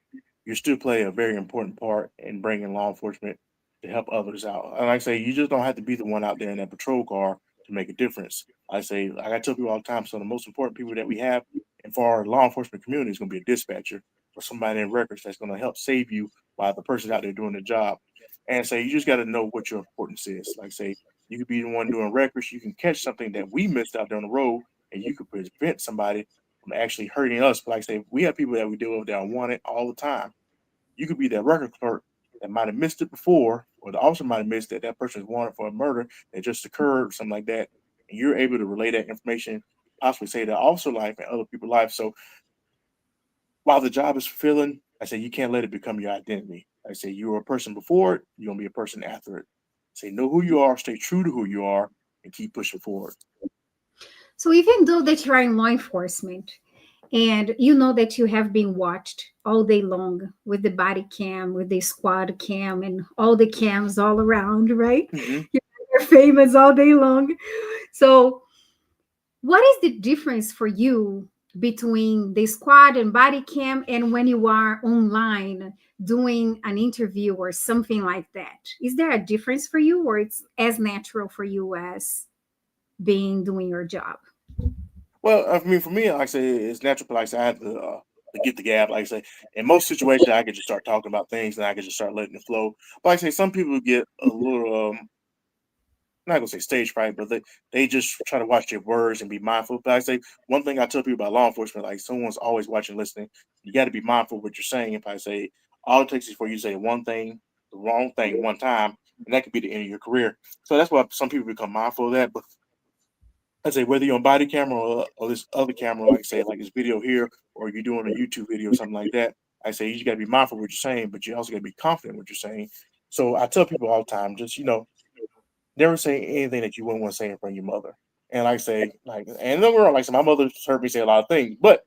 you still play a very important part in bringing law enforcement to help others out. And like I say, you just don't have to be the one out there in that patrol car to make a difference. I say, like I tell people all the time, so the most important people that we have and for our law enforcement community is going to be a dispatcher or somebody in records that's going to help save you while the person's out there doing the job. And say, you just got to know what your importance is. Like say, you could be the one doing records. You can catch something that we missed out there on the road, and you could prevent somebody from actually hurting us. But like I say, we have people that we deal with that are wanted all the time. You could be that record clerk that might have missed it before, or the officer might have missed that that person is wanted for a murder that just occurred, or something like that. And you're able to relay that information, possibly save that officer life and other people's life. So while the job is fulfilling, I say you can't let it become your identity. I say you were a person before it, you're gonna be a person after it. Say know who you are, stay true to who you are, and keep pushing forward. So even though that you are in law enforcement and you know that you have been watched all day long with the body cam, with the squad cam, and all the cams all around, right? Hmm. You're famous all day long. So, what is the difference for you between the squad and body cam and when you are online doing an interview or something like that? Is there a difference for you, or it's as natural for you as being doing your job? Well, I mean, for me, like I say, it's natural. But like I say, I have to get the gap. Like I say, in most situations, I could just start talking about things and I could just start letting it flow. But like I say, some people get a little I'm not gonna say stage fright, but they just try to watch their words and be mindful. But I say one thing I tell people about law enforcement, like someone's always watching, listening. You got to be mindful of what you're saying. If I say all it takes is for you to say one thing, the wrong thing one time, and that could be the end of your career. So that's why some people become mindful of that. But I say whether you're on body camera or this other camera, like say like this video here, or you're doing a YouTube video or something like that, I say you just got to be mindful of what you're saying, but you also got to be confident in what you're saying. So I tell people all the time, just never say anything that you wouldn't want to say in front of your mother. And like I say, like, and don't get me wrong, like, so my mother's heard me say a lot of things, but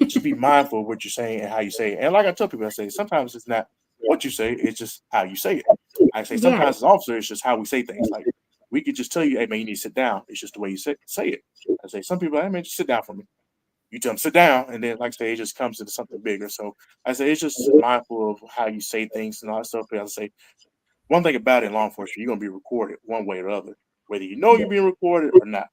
just be mindful of what you're saying and how you say it. And like I tell people, I say sometimes it's not what you say, it's just how you say it. I say Yeah, sometimes as officers, it's just how we say things. Like we could just tell you, hey man, you need to sit down. It's just the way you say it. I say some people, hey man, just sit down for me. You tell them sit down, and then like I say, it just comes into something bigger. So I say it's just mindful of how you say things and all that stuff. But I say one thing about it in law enforcement, you're gonna be recorded one way or the other, whether you know you're being recorded or not.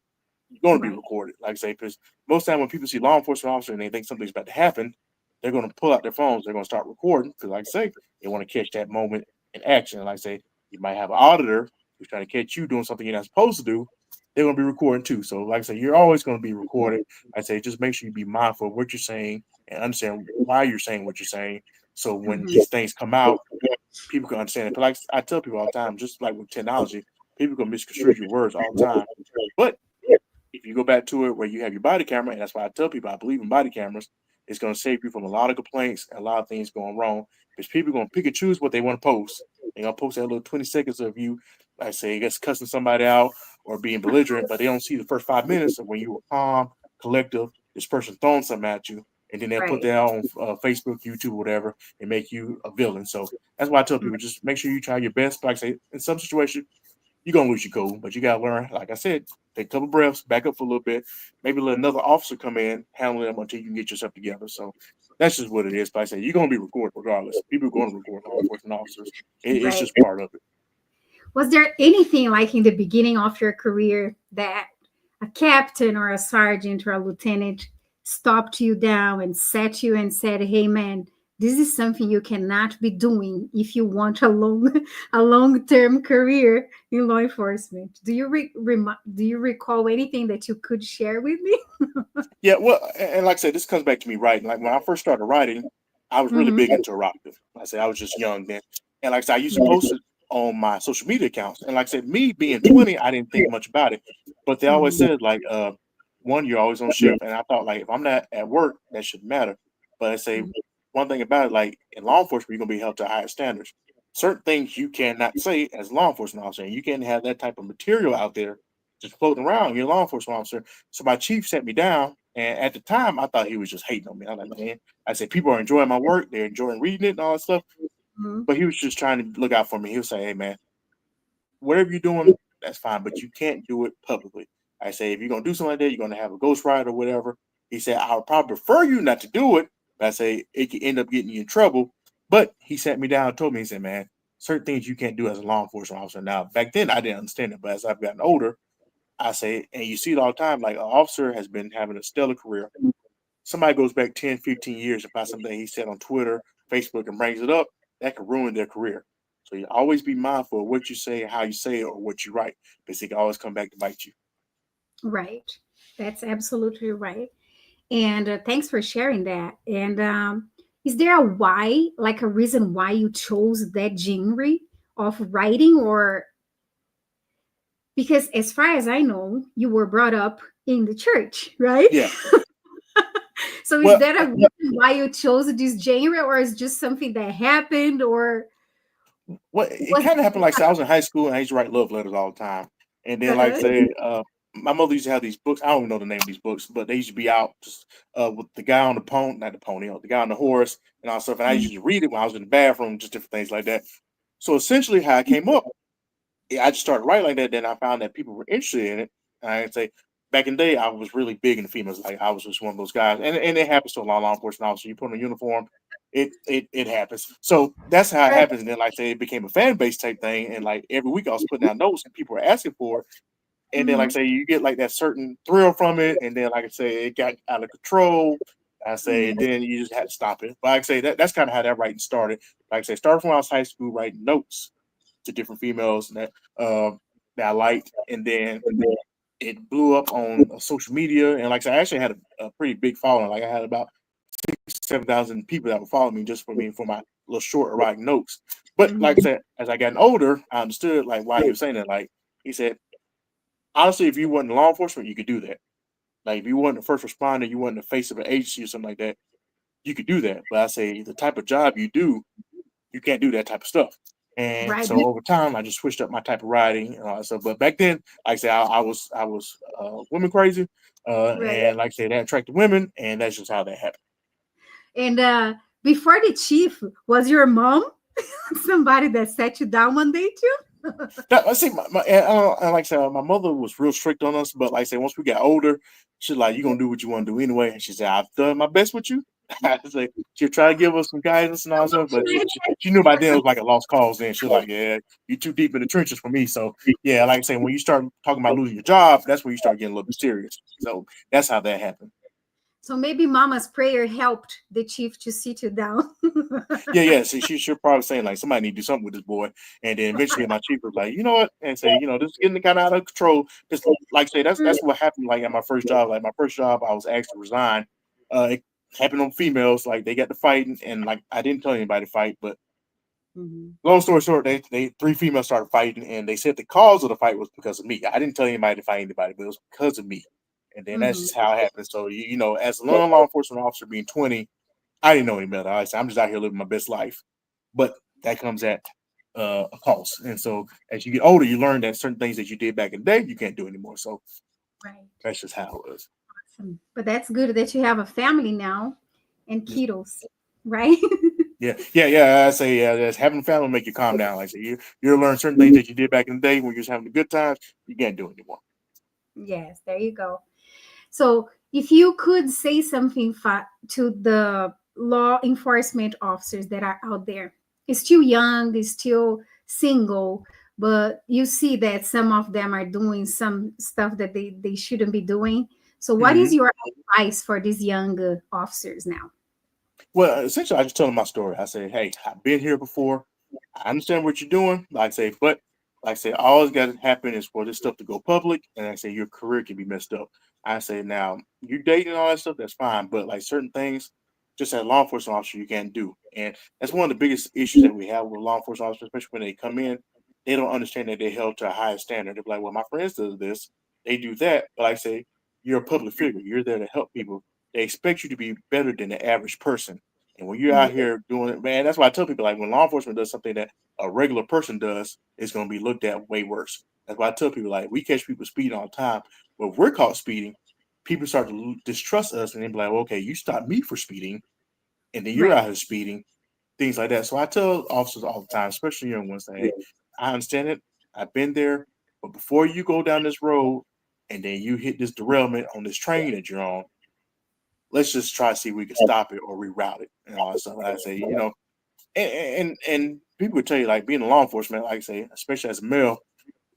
You're gonna be right. recorded. Like I say, because most time when people see law enforcement officer and they think something's about to happen, they're gonna pull out their phones. They're gonna start recording because, like I say, they want to catch that moment in action. Like I say, you might have an auditor who's trying to catch you doing something you're not supposed to do. They're gonna be recording too. So, like I say, you're always gonna be recorded. I say, just make sure you be mindful of what you're saying and understand why you're saying what you're saying. So when Mhm. these things come out, people can understand it. But like I tell people all the time, just like with technology, people can misconstrue your words all the time. But if you go back to it where you have your body camera, and that's why I tell people I believe in body cameras, it's going to save you from a lot of complaints and a lot of things going wrong because people are going to pick and choose what they want to post. They're going to post that little 20 seconds of you, like say, I guess, cussing somebody out or being belligerent, but they don't see the first 5 minutes of when you were calm, collective, this person throwing something at you, and then they'll put Right. that on Facebook, YouTube, whatever, and make you a villain. So that's why I tell people just make sure you try your best. Like I say, in some situations, you're gonna lose your cool, but you gotta learn, like I said, take a couple breaths, back up for a little bit, maybe let another officer come in, handle them until you can get yourself together. So that's just what it is. But like I say you're gonna be recorded regardless. People are going to record law enforcement officers. It's Right. just part of it. Was there anything like in the beginning of your career that a captain or a sergeant or a lieutenant stopped you down and sat you and said, "Hey, man, this is something you cannot be doing if you want a long-term career in law enforcement"? Do you recall anything that you could share with me? Yeah, well, and like I said, this comes back to me writing. Like when I first started writing, I was really Mhm. big into erotica. Like I said, I was just young then, and like I said, I used to post it on my social media accounts. And like I said, me being 20, I didn't think much about it. But they always Mhm. said like, one, you're always on shift, and I thought like if I'm not at work, that shouldn't matter. But I say one thing about it, like in law enforcement, you're gonna be held to higher standards. Certain things you cannot say as a law enforcement officer, and you can't have that type of material out there just floating around. You're a law enforcement officer. So my chief sat me down, and at the time, I thought he was just hating on me. I was like, man, I said people are enjoying my work, they're enjoying reading it and all that stuff. Mhm. But he was just trying to look out for me. He was saying, hey man, whatever you're doing, that's fine, but you can't do it publicly. I say if you're gonna do something like that, you're gonna have a ghostwriter or whatever. He said, I would probably prefer you not to do it, but I say it could end up getting you in trouble. But he sat me down and told me, he said, man, certain things you can't do as a law enforcement officer. Now, back then I didn't understand it, but as I've gotten older, I say, and you see it all the time, like an officer has been having a stellar career. Somebody goes back 10, 15 years and finds something he said on Twitter, Facebook, and brings it up, that could ruin their career. So you always be mindful of what you say, how you say it, or what you write, because it can always come back to bite you. Right. That's absolutely right. And thanks for sharing that. And is there a why, like a reason why you chose that genre of writing? Or because, as far as I know, you were brought up in the church, right? Yeah. So is Well, that a reason why you chose this genre, or is just something that happened, or it was kind of happened like I was in high school and I used to write love letters all the time. And then, like uh, say, my mother used to have these books. I don't even know the name of these books, but they used to be out just with the guy on the pony, not the pony, the guy on the horse and all stuff. And I used to read it when I was in the bathroom, just different things like that. So essentially, how I came up, I just started writing like that. Then I found that people were interested in it. And I say back in the day, I was really big in the females. Like I was just one of those guys, and it happens to a lot of law enforcement officers. You put on a uniform, it happens. So that's how it right. happens. And then like I say, it became a fan base type thing. And like every week, I was putting out notes, and people were asking for it. And then like I Mhm, say, you get like that certain thrill from it. And then like I say, it got out of control. I say, mhm. then you just had to stop it. But like I say, that's kind of how that writing started. Like I say, started from when I was high school writing notes to different females um, that I liked, and then it blew up on social media. And like I said, I actually had a pretty big following. Like I had about 7,000 people that would follow me just for me for my little short erotic notes. But like I Mhm. said, as I gotten older, I understood like why he was saying that. Like he said, honestly, if you wasn't law enforcement, you could do that. Like if you wasn't a first responder, you wasn't the face of an agency or something like that, you could do that. But I say the type of job you do, you can't do that type of stuff. And Right. so over time, I just switched up my type of writing and all that stuff. But back then, like I said, I was women crazy, Right. and like I said, that attracted women, and that's just how that happened. And before the chief, was your mom somebody that sat you down one day too? That, I see, and like I said, my mother was real strict on us, but like I said, once we got older, she's like, "You gonna do what you want to do anyway." And she said, "I've done my best with you." I was like, she'll try to give us some guidance and all that stuff, but she knew by then it was like a lost cause. Then she's like, "Yeah, you're too deep in the trenches for me." So yeah, like I say, when you start talking about losing your job, that's when you start getting a little bit serious. So that's how that happened. So maybe mama's prayer helped the chief to sit you down. Yeah, yeah. So she'll probably saying like somebody need to do something with this boy, and then eventually my chief was like, you know what, and say, this is getting kind of out of control. Just like say that's what happened. Like at my first job, I was asked to resign. It happened on females. Like they got to fighting, and like I didn't tell anybody to fight, but Mhm. long story short, they three females started fighting, and they said the cause of the fight was because of me. I didn't tell anybody to fight anybody, but it was because of me. And then that's Mhm. just how it happened. So as a law enforcement officer being 20, I didn't know any better. I said, I'm just out here living my best life. But that comes at a cost. And so as you get older, you learn that certain things that you did back in the day, you can't do anymore. So Right. that's just how it was. Awesome. But that's good that you have a family now and Yeah, kiddos, right? yeah. I say, just having a family make you calm down. Like I say, you'll learn certain things that you did back in the day when you was having the good times, you can't do anymore. Yes, there you go. So, if you could say something to the law enforcement officers that are out there, is still young, is still single, but you see that some of them are doing some stuff that they shouldn't be doing. So what Hmm. is your advice for these young officers now? Well, essentially, I just tell them my story. I say, hey, I've been here before. I understand what you're doing. Like I say, but like I say, all that's got to happen is for this stuff to go public, and I say your career can be messed up. I say now you dating and all that stuff, that's fine, but like certain things, just as a law enforcement officer, you can't do, and that's one of the biggest issues that we have with law enforcement officers, especially when they come in. They don't understand that they're held to a higher standard. They're like, well, my friends do this, they do that, but like I say, you're a public figure. You're there to help people. They expect you to be better than the average person. And when you're out Yeah, here doing it, man, that's why I tell people like when law enforcement does something that a regular person does, it's going to be looked at way worse. That's why I tell people like we catch people speeding all the time, but if we're caught speeding, people start to distrust us and they be like, well, okay, you stopped me for speeding, and then you're right. out here speeding, things like that. So I tell officers all the time, especially young ones, that hey, I understand it, I've been there, but before you go down this road and then you hit this derailment on this train that you're on, let's just try to see if we can stop it or reroute it and all that stuff. And I say, and people would tell you like being in law enforcement, like I say, especially as a male,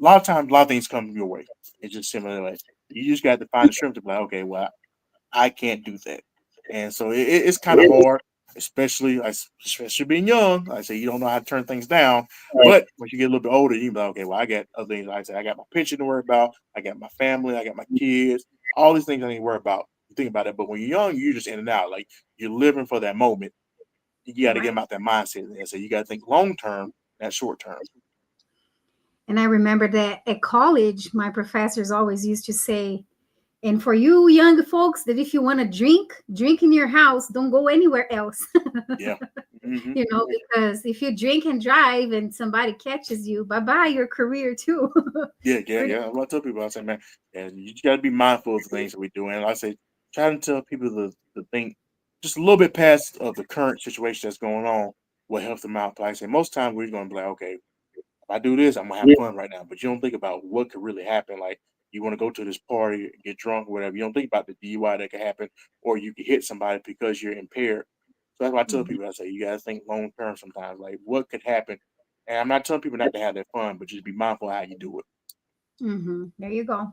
a lot of times a lot of things come your way. It's just similar like you just got to find the strength to be like, okay, well, I can't do that. And so it's kind of hard, especially being young. Like I say, you don't know how to turn things down. But once you get a little bit older, you be like, okay, well, I got other things. Like I say, I got my pension to worry about. I got my family. I got my kids. All these things I need to worry about. You think about it. But when you're young, you're just in and out. Like you're living for that moment. You got to get them Right. out that mindset. And so you got to think long term, not short term. And I remember that at college, my professors always used to say, and for you young folks, that if you want to drink, drink in your house, don't go anywhere else. Yeah. Hmm. Because if you drink and drive and somebody catches you, bye bye your career too. Yeah, yeah, Pretty. yeah. I tell people, I say, man, yeah, you got to be mindful of the things that we do. And like I say, try to tell people to think just a little bit past of the current situation that's going on will help them out. Like I say, most times we're going to be like, okay, if I do this, I'm going to have fun right now. But you don't think about what could really happen. Like you want to go to this party, get drunk or whatever. You don't think about the DUI that could happen or you could hit somebody because you're impaired. So that's why I tell Mhm. people, I say, you got to think long term sometimes. Like what could happen? And I'm not telling people not to have their fun, but just be mindful of how you do it. There you go.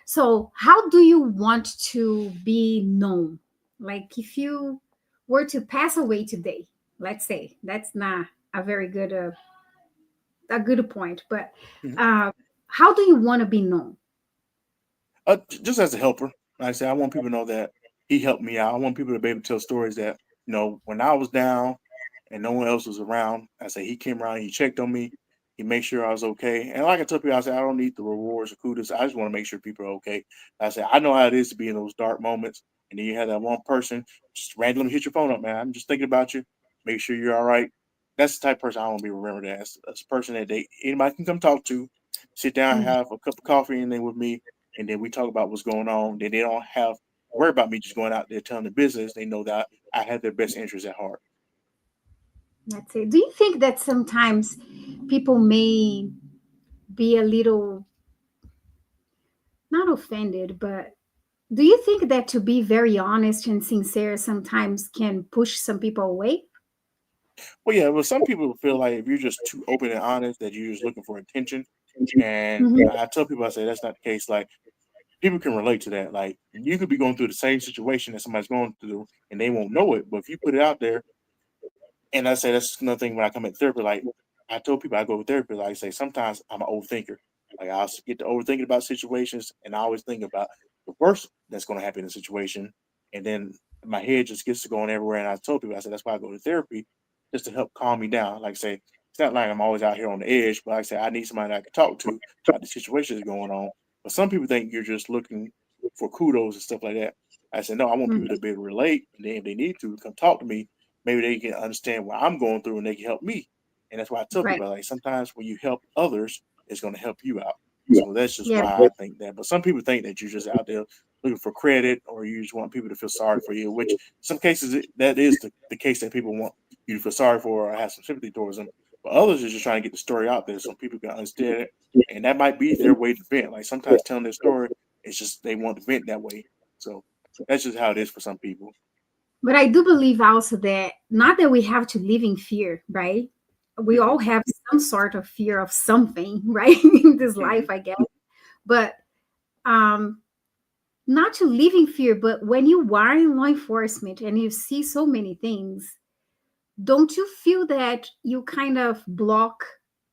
So, how do you want to be known? Like, if you were to pass away today, let's say that's not a very good a good point, but Mhm. uh, how do you want to be known? Just as a helper, like I said, I want people to know that he helped me out. I want people to be able to tell stories that when I was down and no one else was around. I say he came around, he checked on me, he made sure I was okay. And like I tell people, I say I don't need the rewards or kudos. I just want to make sure people are okay. I say I know how it is to be in those dark moments, and then you have that one person just randomly hit your phone up, man. I'm just thinking about you. Make sure you're all right. That's the type of person I want to be remembered as. As a person that anybody can come talk to, sit down, Mhm. have a cup of coffee, and then with me, and then we talk about what's going on. Then they don't have worry about me just going out there telling the business. They know that I have their best interests at heart. That's it. Do you think that sometimes people may be a little not offended, but do you think that to be very honest and sincere sometimes can push some people away? Well, yeah, well, some people feel like if you're just too open and honest, that you're just looking for attention. And Mhm. I tell people, I say that's not the case. Like people can relate to that. Like you could be going through the same situation that somebody's going through, and they won't know it. But if you put it out there, and I say that's another thing when I come at therapy. Like I told people, I go to therapy. Like I say, sometimes I'm an overthinker. Like I'll get to overthinking about situations, and I always think about the worst that's going to happen in a situation, and then my head just gets to going everywhere. And I told people, I said that's why I go to therapy, just to help calm me down. Like I say, it's not like I'm always out here on the edge, but like I say, I need somebody that I can talk to about the situation that's going on. But some people think you're just looking for kudos and stuff like that. I said, no, I want people Mhm. to be able to relate, and then if they need to come talk to me, maybe they can understand what I'm going through and they can help me. And that's why I tell Right. people like sometimes when you help others, it's going to help you out. So that's just Yeah. why I think that. But some people think that you're just out there looking for credit or you just want people to feel sorry for you, which some cases that is the case that people want you to feel sorry for or have some sympathy towards them. But others are just trying to get the story out there so people can understand it. And that might be their way to vent. Like sometimes telling their story, it's just they want to vent that way. So that's just how it is for some people. But I do believe also that not that we have to live in fear, right? we all have some sort of fear of something, right? In this life, I guess. But um, not to live in fear, but when you are in law enforcement and you see so many things, don't you feel that you kind of block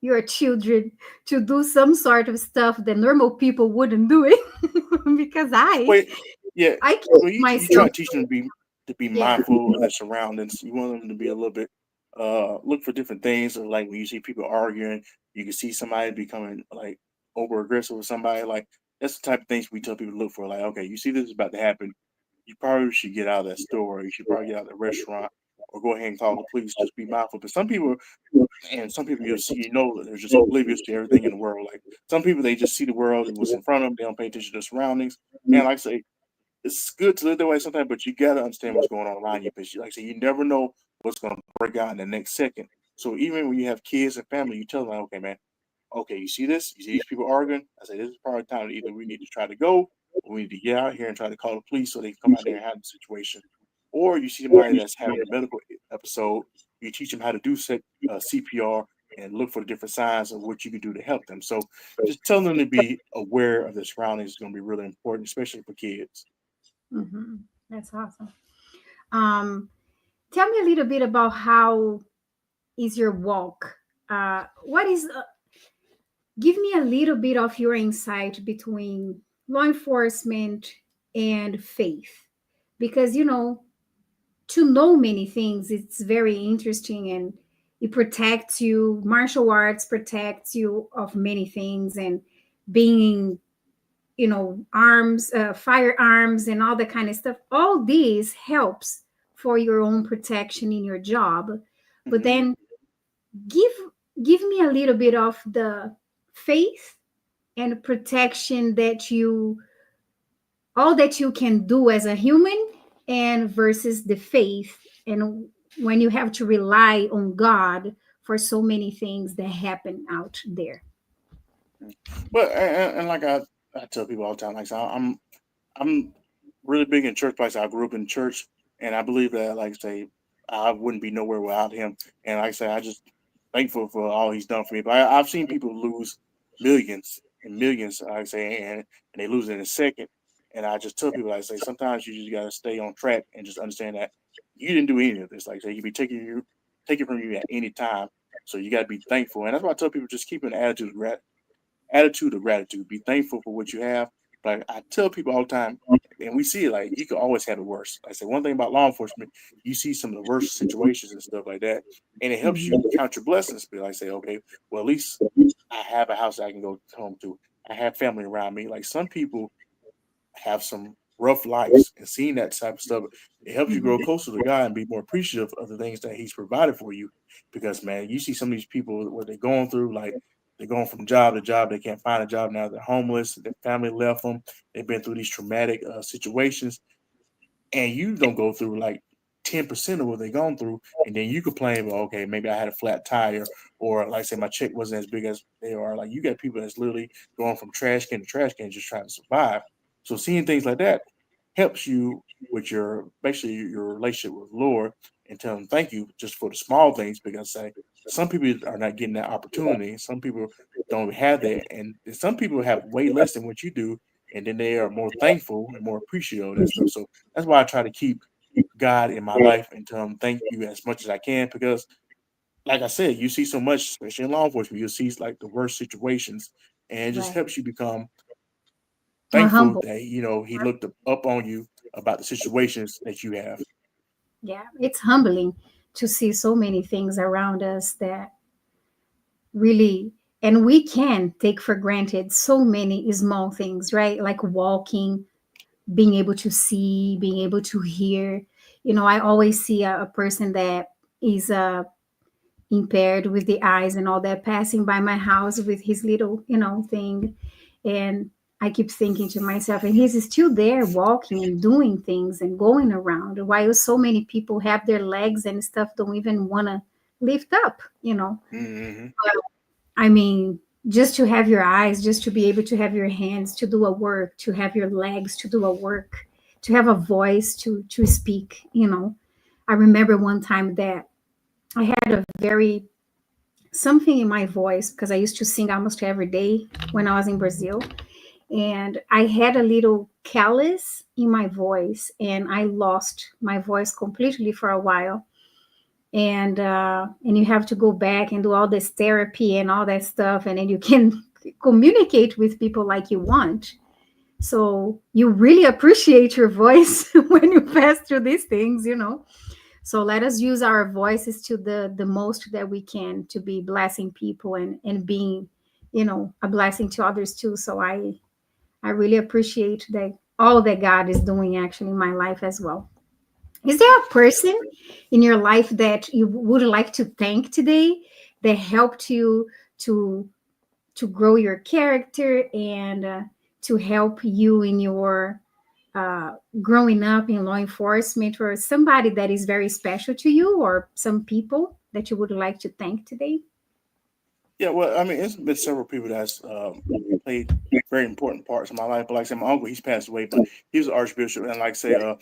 your children to do some sort of stuff that normal people wouldn't do it? Because Wait, yeah. I keep Well, you try myself. to teach them to be Yeah. mindful of their surroundings. You want them to be a little bit look for different things. Or like when you see people arguing, you can see somebody becoming like over aggressive with somebody. Like that's the type of things we tell people to look for. Like, okay, you see this is about to happen. You probably should get out of that store. Or you should probably get out of the restaurant, or go ahead and call the police. Just be mindful. But some people you'll see, that they're just oblivious to everything in the world. Like some people, they just see the world and what's in front of them. They don't pay attention to their surroundings. And like I say, it's good to live that way sometimes, but you gotta understand what's going on around you. Because like I say, you never know what's gonna break out in the next second. So even when you have kids and family, you tell them, okay, man, okay, you see this? You see these people arguing? I say, this is probably time to either we need to try to go, or we need to get out here and try to call the police so they can come out there and handle the situation. Or you see somebody that's having a medical episode, you teach them how to do CPR and look for the different signs of what you can do to help them. So just telling them to be aware of their surroundings is going to be really important, especially for kids. Hmm. That's awesome. Um, Tell me a little bit about how is your walk? What is give me a little bit of your insight between law enforcement and faith, because to know many things, it's very interesting, and it protects you. Martial arts protects you of many things, and being arms, firearms, and all that kind of stuff. All these helps for your own protection in your job. But Mm-hmm. then give give me a little bit of the faith and protection that you all that you can do as a human, and versus the faith, and when you have to rely on God for so many things that happen out there. But and like I tell people all the time, like so I'm really big in church. Like I grew up in church, and I believe that, like I say, I wouldn't be nowhere without him. And like I say, I just thankful for all he's done for me. But I've seen people lose millions and millions, like I say, and they lose it in a second. And I just tell people, like I say, sometimes you just gotta stay on track and just understand that you didn't do any of this. Like I say, you be taking from you at any time. So you gotta be thankful. And that's why I tell people, just keep an attitude of gratitude. Be thankful for what you have. But I tell people all the time, and we see it, like you could always have the worst. Like I say, one thing about law enforcement, you see some of the worst situations and stuff like that, and it helps you Mhm. count your blessings. Be like, say, okay, well at least I have a house that I can go home to. I have family around me. Like some people have some rough lives, and seeing that type of stuff, it helps you Mhm. grow closer to God and be more appreciative of the things that He's provided for you. Because man, you see some of these people what they're going through, like they're going from job to job, they can't find a job now, they're homeless, their family left them, they've been through these traumatic situations, and you don't go through like 10% of what they've gone through, and then you complain, well, okay, maybe I had a flat tire, or like I say, my check wasn't as big as they are. Like you got people that's literally going from trash can to trash can just trying to survive. So seeing things like that helps you with your basically your relationship with the Lord, and tell them thank you just for the small things, because say some people are not getting that opportunity, some people don't have that, and some people have way less than what you do, and then they are more thankful and more appreciative of that stuff. So that's why I try to keep God in my life and tell him thank you as much as I can, because like I said, you see so much, especially in law enforcement, you see like the worst situations, and it just Right. helps you become More thankful humble. that he looked up on you about the situations that you have. Yeah, it's humbling to see so many things around us that really, and we can take for granted so many small things, right? Like walking, being able to see, being able to hear. I always see a person that is impaired with the eyes and all that passing by my house with his little, thing. And I keep thinking to myself, and he's still there walking and doing things and going around, while so many people have their legs and stuff don't even want to lift up. Mm-hmm. I mean, just to have your eyes, just to be able to have your hands to do a work, to have your legs to do a work, to have a voice to speak. I remember one time that I had a very something in my voice, because I used to sing almost every day when I was in Brazil, and I had a little callus in my voice, and I lost my voice completely for a while. And you have to go back and do all this therapy and all that stuff, and then you can communicate with people like you want. So you really appreciate your voice when you pass through these things, you know. So let us use our voices to the most that we can to be blessing people and being, you know, a blessing to others too. So I really appreciate that all that God is doing actually in my life as well. Is there a person in your life that you would like to thank today that helped you to to grow your character and to help you in your uh, growing up in law enforcement, or somebody that is very special to you, or some people that you would like to thank today? Yeah, well, I mean, it's been several people that's played very important parts in my life. But like I said, my uncle, he's passed away, but he was an archbishop, and like I say,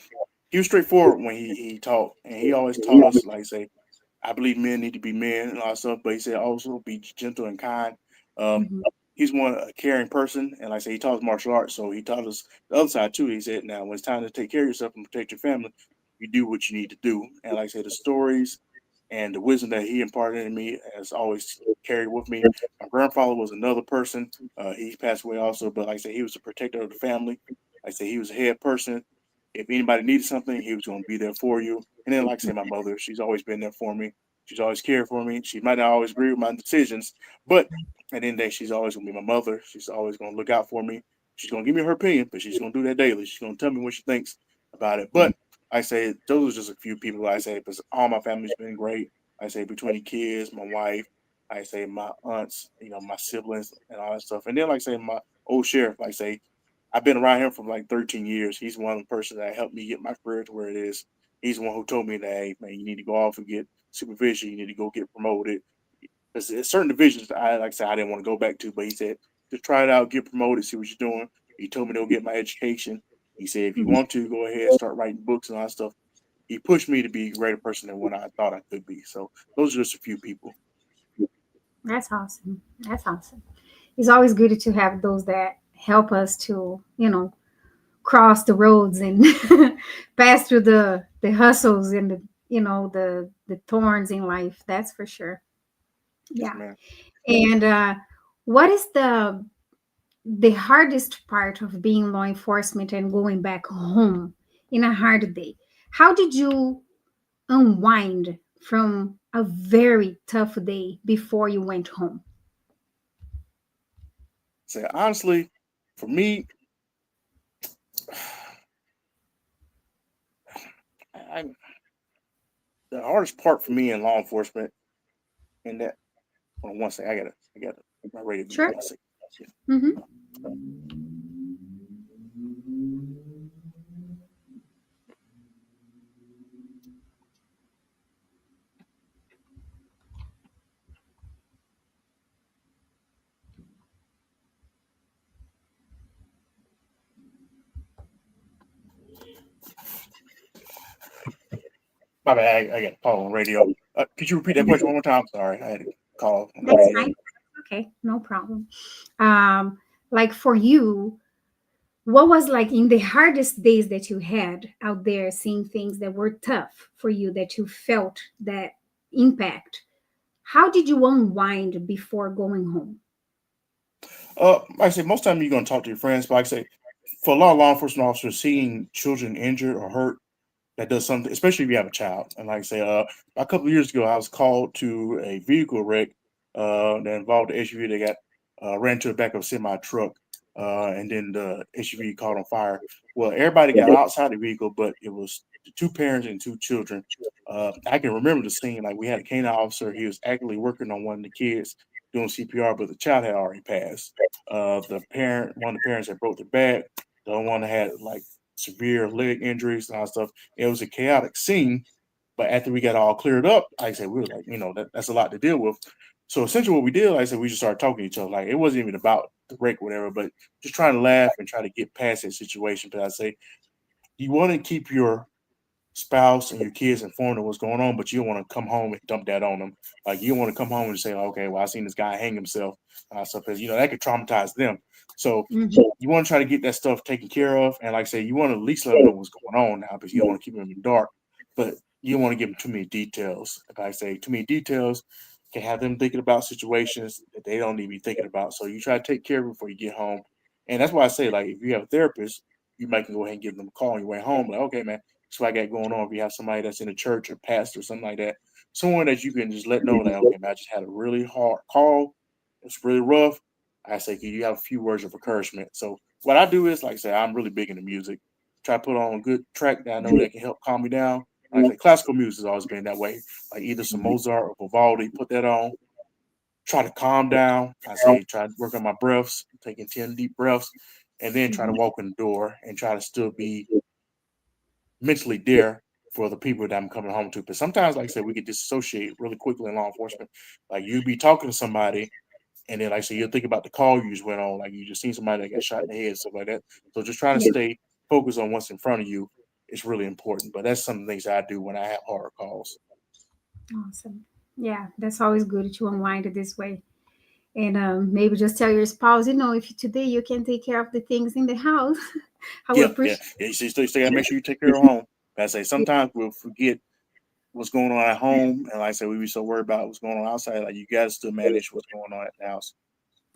he was straightforward when he taught, and he always taught us, like I say, I believe men need to be men and all that stuff, but he said also be gentle and kind. Um, Mhm. he's one a caring person, and like I say, he taught us martial arts, so he taught us the other side too. He said, now when it's time to take care of yourself and protect your family, you do what you need to do. And like I said, the stories and the wisdom that he imparted in me has always carried with me. My grandfather was another person. He passed away also, but like I said, he was a protector of the family. Like I said, he was a head person. If anybody needed something, he was going to be there for you. And then, like I said, my mother, she's always been there for me. She's always cared for me. She might not always agree with my decisions, but at the end of the day, she's always going to be my mother. She's always going to look out for me. She's going to give me her opinion, but she's going to do that daily. She's going to tell me what she thinks about it. But I say those are just a few people I say, because all my family's been great. I say between the kids, my wife, I say my aunts, my siblings and all that stuff. And then like I say my old sheriff, like I say, I've been around him for like 13 years. He's one of the person that helped me get my career to where it is. He's the one who told me that, hey man, you need to go off and get supervision. You need to go get promoted. Because there's certain divisions that like I said, I didn't want to go back to, but he said, just try it out, get promoted, see what you're doing. He told me to go get my education. He said, if you Mhm. want to, go ahead, start writing books and all that stuff. He pushed me to be a greater person than what I thought I could be. So those are just a few people. That's awesome. That's awesome. It's always good to have those that help us to, you know, cross the roads and pass through the hustles and the, you know, the thorns in life. That's for sure. Yes, Yeah. man. And what is the hardest part of being law enforcement and going back home in a hard day? How did you unwind from a very tough day before you went home? Say honestly, for me, I, the hardest part for me in law enforcement, and that, hold on one second, I gotta, my radio be Sure. one second. Hmm. My bad, I got a call on radio. Could you repeat that question one more time? Sorry, I had a call on the That's radio. fine. Okay, no problem. Um, like for you, what was like in the hardest days that you had out there, seeing things that were tough for you, that you felt that impact? How did you unwind before going home? Like I say, most time you're gonna talk to your friends, but like I say, for a lot of law enforcement officers, seeing children injured or hurt, that does something, especially if you have a child. And like I say, a couple of years ago, I was called to a vehicle wreck that involved the SUV that got ran to the back of a semi truck, and then the SUV caught on fire. Well, everybody got outside the vehicle, but it was the two parents and two children. I can remember the scene. Like we had a canine officer. He was actively working on one of the kids doing CPR, but the child had already passed. One of the parents had broke their back. The other one had like severe leg injuries and all that stuff. It was a chaotic scene, but after we got all cleared up, like I said, we were like, that's a lot to deal with. So essentially, what we did, like I said, we just started talking to each other. Like it wasn't even about the wreck, or whatever, but just trying to laugh and try to get past that situation. But I say, you want to keep your spouse and your kids informed of what's going on, but you don't want to come home and dump that on them. Like you don't want to come home and say, okay, well, I seen this guy hang himself, so because that could traumatize them. So Mhm. you want to try to get that stuff taken care of, and like I say, you want to at least let them know what's going on now, because you don't want to keep them in the dark, but you don't want to give them too many details. Like I say, too many details can have them thinking about situations that they don't need to be thinking about. So you try to take care of it before you get home, and that's why I say, like, if you have a therapist, you might can go ahead and give them a call on your way home. Like, okay, man, that's what I got going on. If you have somebody that's in a church or pastor or something like that, someone that you can just let know that, okay, man, I just had a really hard call. It's really rough. I say, can you have a few words of encouragement? So what I do is, like I say, I'm really big into music. Try to put on a good track that I know that can help calm me down. Like I say, classical music has always been that way. Like either some Mozart or Vivaldi, put that on. Try to calm down. I say, try to work on my breaths, taking 10 deep breaths, and then try to Mhm. walk in the door and try to still be mentally there for the people that I'm coming home to. But sometimes, like I said, we get disassociate really quickly in law enforcement. Like you be talking to somebody, and then like I said, you'll think about the call you just went on, like you just seen somebody that got shot in the head, stuff like that. So just trying to Yeah. stay focused on what's in front of you is really important. But that's some of the things I do when I have horror calls. Awesome. Yeah, that's always good to unwind it this way. And maybe just tell your spouse, if today you can take care of the things in the house, I would Yeah, yeah, appreciate yeah. You still gotta make sure you take care of home. Like I say it. sometimes we'll forget what's going on at home, and like I said, we be so worried about what's going on outside. Like you gotta still manage what's going on at the house.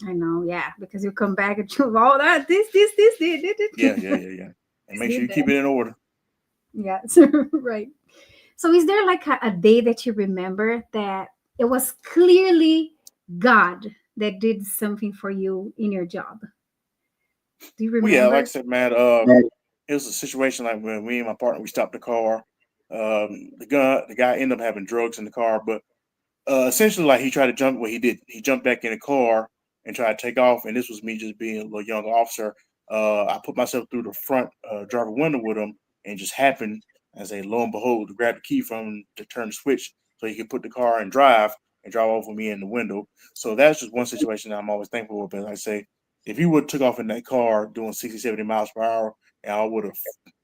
I know, yeah, because you come back and you all that this Yeah, yeah, yeah, yeah. And make sure did you keep that. it in order. Yeah, right. So is there like a day that you remember that it was clearly God that did something for you in your job? Do you Well, yeah, like I remember? said, man, it was a situation like when me and my partner we stopped the car. The guy ended up having drugs in the car, but essentially, like he tried to jump. What he did, he jumped back in the car and tried to take off. And this was me just being a little young officer. I put myself through the front driver window with him, and just happened, as a lo and behold, to grab the key from him to turn the switch so he could put the car and drive over me in the window. So that's just one situation that I'm always thankful for. But like I say, if he would have took off in that car doing 60, 70 miles per hour, and I would have,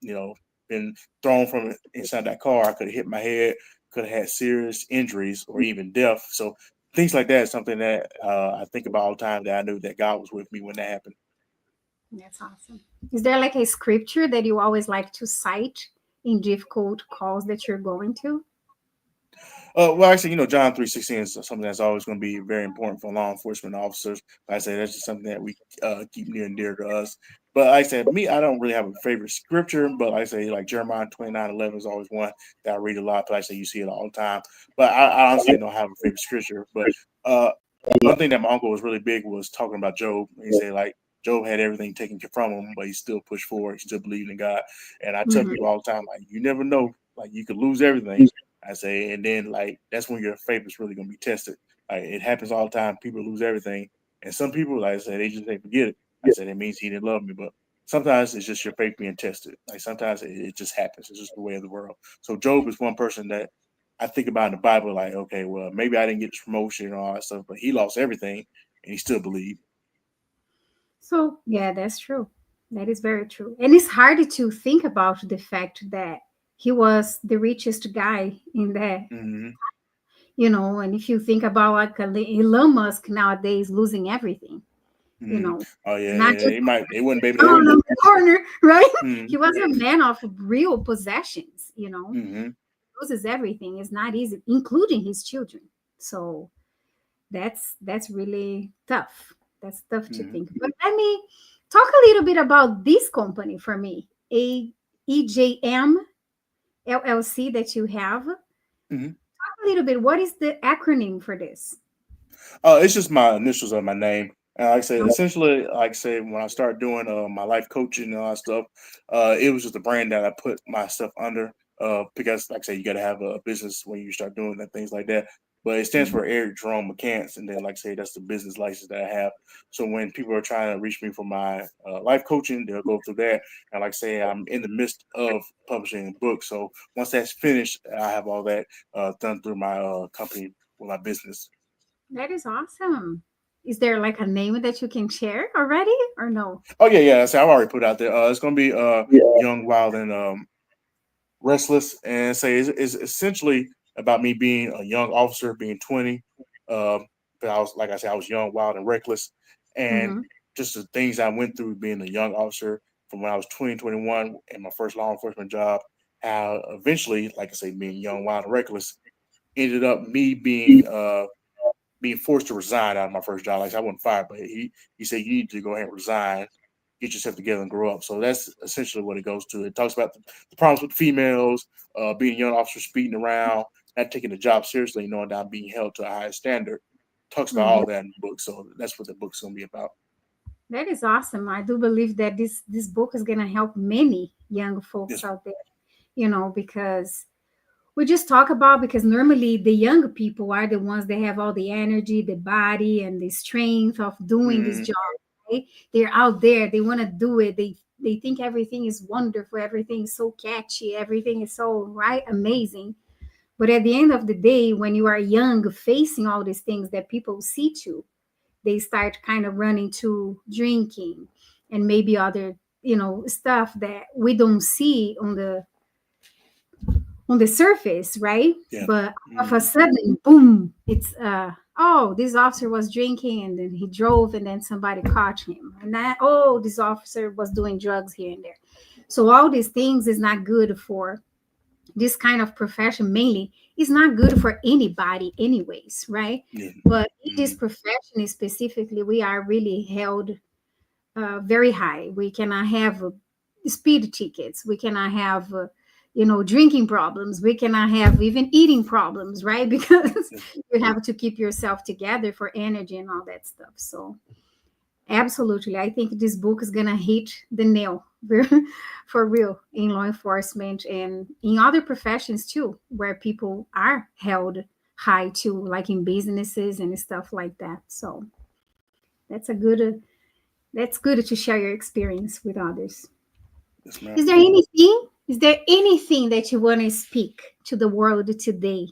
you know, been thrown from inside that car, I could have hit my head, could have had serious injuries or even death. So things like that is something that I think about all the time, that I knew that God was with me when that happened. That's awesome. Is there like a scripture that you always like to cite in difficult calls that you're going to? Well, actually, John 3:16 is something that's always going to be very important for law enforcement officers. Like I say, that's just something that we keep near and dear to us. But like I said, me, I don't really have a favorite scripture, but like I say, like Jeremiah 29:11 is always one that I read a lot. But like I say, you see it all the time. But I honestly don't have a favorite scripture. But uh, one thing that my uncle was really big was talking about Job. He said, like, Job had everything taken from him, but he still pushed forward. He still believed in God. And I tell Mhm. people all the time, like, you never know. Like, you could lose everything, I say, and then like that's when your faith is really gonna be tested. Like it happens all the time. People lose everything, and some people, like I said, they just they forget it. I said it means he didn't love me, but sometimes it's just your faith being tested. Like sometimes it just happens. It's just the way of the world. So Job is one person that I think about in the Bible. Like, okay, well maybe I didn't get this promotion and all that stuff, but he lost everything and he still believed. So, yeah, that's true. That is very true. And it's hard to think about the fact that he was the richest guy in there, Mm-hmm. and if you think about like Elon Musk nowadays losing everything, you Mm-hmm. know, Oh yeah, not yeah. just They wouldn't be able to hold on him up. the corner, right? Mm-hmm. He was a man of real possessions, Mm-hmm. loses everything. It's not easy, including his children. So that's really tough. That's tough to Mm-hmm. think. But let me talk a little bit about this company for me, a EJM LLC that you have. Talk Mm-hmm. a little bit. What is the acronym for this? It's just my initials of my name. And like I said, Oh, essentially, like I said, when I started doing my life coaching and all that stuff, it was just a brand that I put my stuff under. Because, like I said, you got to have a business when you start doing that, things like that. But it stands mhm. for Eric Jerome McCants, and then, like I say, that's the business license that I have. So when people are trying to reach me for my life coaching, they'll go through that. And like I say, I'm in the midst of publishing a book. So once that's finished, I have all that done through my company with my business. That is awesome. Is there like a name that you can share already or no? Oh yeah, yeah. So I've already put it out there. It's gonna be Young, Wild, and restless, and say it's essentially about me being a young officer, being 20. Um, but I was, like I said, I was young, wild, and reckless, and Mm-hmm. just the things I went through being a young officer from when I was 20, 21, and my first law enforcement job. How eventually, like I say, being young, wild, and reckless, ended up me being forced to resign out of my first job. Like I wasn't fired, but he said you need to go ahead and resign, get yourself together, and grow up. So that's essentially what it goes to. It talks about the problems with females, being a young officer, speeding around, not taking the job seriously, knowing that I'm being held to a higher standard. Talks about Mm-hmm. all that in the book. So that's what the book's gonna be about. That is awesome. I do believe that this book is gonna help many young folks Yes. out there, because we just talk about, because normally the young people are the ones that have all the energy, the body, and the strength of doing this Mm, job. Right? They're out there, they want to do it. They think everything is wonderful, everything is so catchy, everything is so right amazing. But at the end of the day, when you are young, facing all these things that people see to, they start kind of running to drinking and maybe other stuff that we don't see on the surface, right? yeah. But all of a Mm, sudden, boom, it's oh, this officer was drinking and then he drove and then somebody caught him. And that, oh, this officer was doing drugs here and there. So all these things is not good for this kind of profession. Mainly is not good for anybody anyways, right? yeah. But in this Mm, profession specifically, we are really held very high. We cannot have speed tickets. We cannot have, drinking problems. We cannot have even eating problems, right? Because yeah. you have to keep yourself together for energy and all that stuff. So, absolutely, I think this book is gonna hit the nail for real in law enforcement and in other professions too, where people are held high too, like in businesses and stuff like that. So, that's a good that's good to share your experience with others. Yes, ma'am. Is there anything? Is there anything that you want to speak to the world today?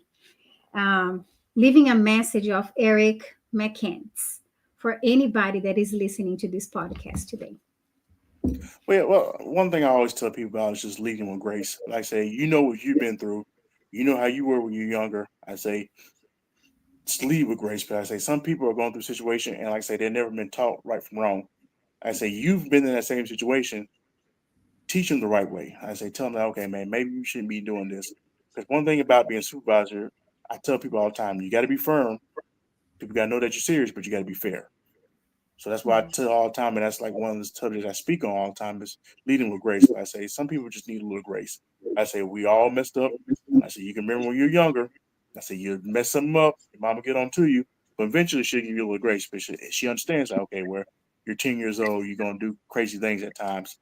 Um, Leaving a message of Eric McCants for anybody that is listening to this podcast today. Well, one thing I always tell people about is just leading with grace. Like I say, you know what you've been through. You know how you were when you were younger. I say, just lead with grace. But I say, some people are going through a situation, and like I say, they've never been taught right from wrong. I say, you've been in that same situation. Teach them the right way. I say, tell them that, okay, man, maybe you shouldn't be doing this. Because one thing about being a supervisor, I tell people all the time, you got to be firm. People got to know that you're serious, but you got to be fair. So that's why I tell all the time, and that's like one of the subjects I speak on all the time is leading with grace. But I say some people just need a little grace. I say we all messed up. I say you can remember when you're younger. I say you mess something up, your mama get on to you, but eventually she'll give you a little grace. But she understands that okay, where you're 10 years old, you're gonna do crazy things at times,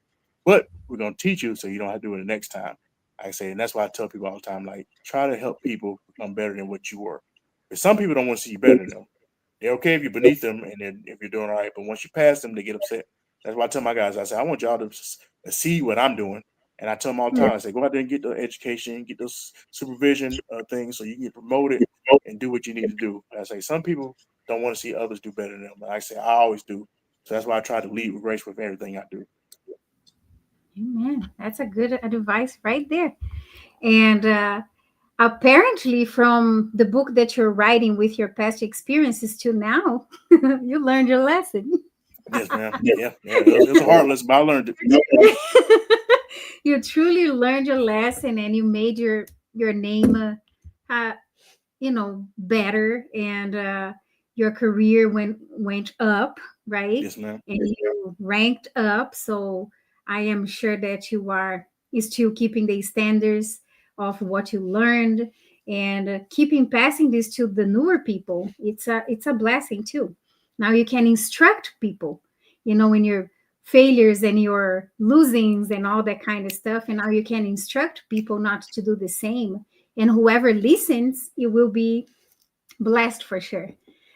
but we're gonna teach you so you don't have to do it the next time. I say, and that's why I tell people all the time, like try to help people become better than what you were. But some people don't want to see you better than them. They're okay if you're beneath them and then if you're doing all right, but once you pass them, they get upset. That's why I tell my guys, I say, I want y'all to see what I'm doing. And I tell them all the time, I say, go out there and get the education, get those supervision things so you can get promoted and do what you need to do. I say, some people don't want to see others do better than them. But I say, I always do. So that's why I try to lead with grace with everything I do. Amen. That's a good advice right there. And apparently, from the book that you're writing with your past experiences to now, you learned your lesson. Yes, ma'am. Yeah. It was a hard lesson, but I learned it. You truly learned your lesson, and you made your name, uh, better, and your career went up, right? Yes, ma'am. And you ranked up. So I am sure that you are still keeping the standards of what you learned and keeping passing this to the newer people. It's a blessing too. Now you can instruct people, in your failures and your losings and all that kind of stuff. And now you can instruct people not to do the same. And whoever listens, it will be blessed for sure.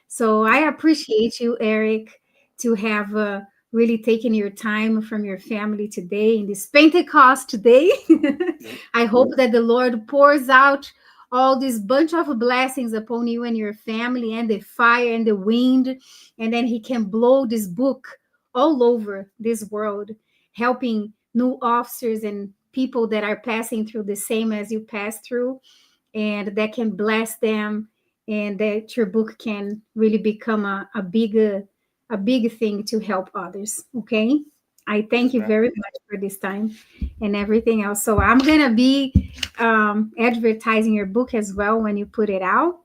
So I appreciate you, Eric, to have really taken your time from your family today in this Pentecost day. Yep. I hope that the Lord pours out all this bunch of blessings upon you and your family and the fire and the wind, and then He can blow this book all over this world, helping new officers and people that are passing through the same as you passed through, and that can bless them, and that your book can really become a big thing to help others. Okay. I thank Yes, you ma'am. very much for this time and everything else. So I'm gonna be advertising your book as well when you put it out,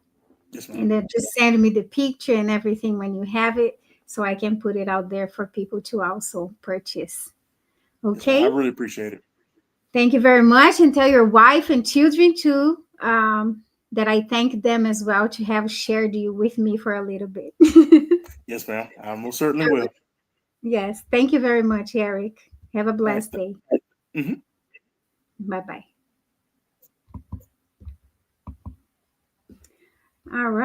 Yes, and ma'am. then just send me the picture and everything when you have it, so I can put it out there for people to also purchase. Yes, ma'am. I Okay. really appreciate it. Thank you very much, and tell your wife and children too that I thank them as well to have shared you with me for a little bit. Yes, ma'am. I most certainly will. Yes, thank you very much, Eric. Have a All right. blessed day. Mhm. Bye bye. All right.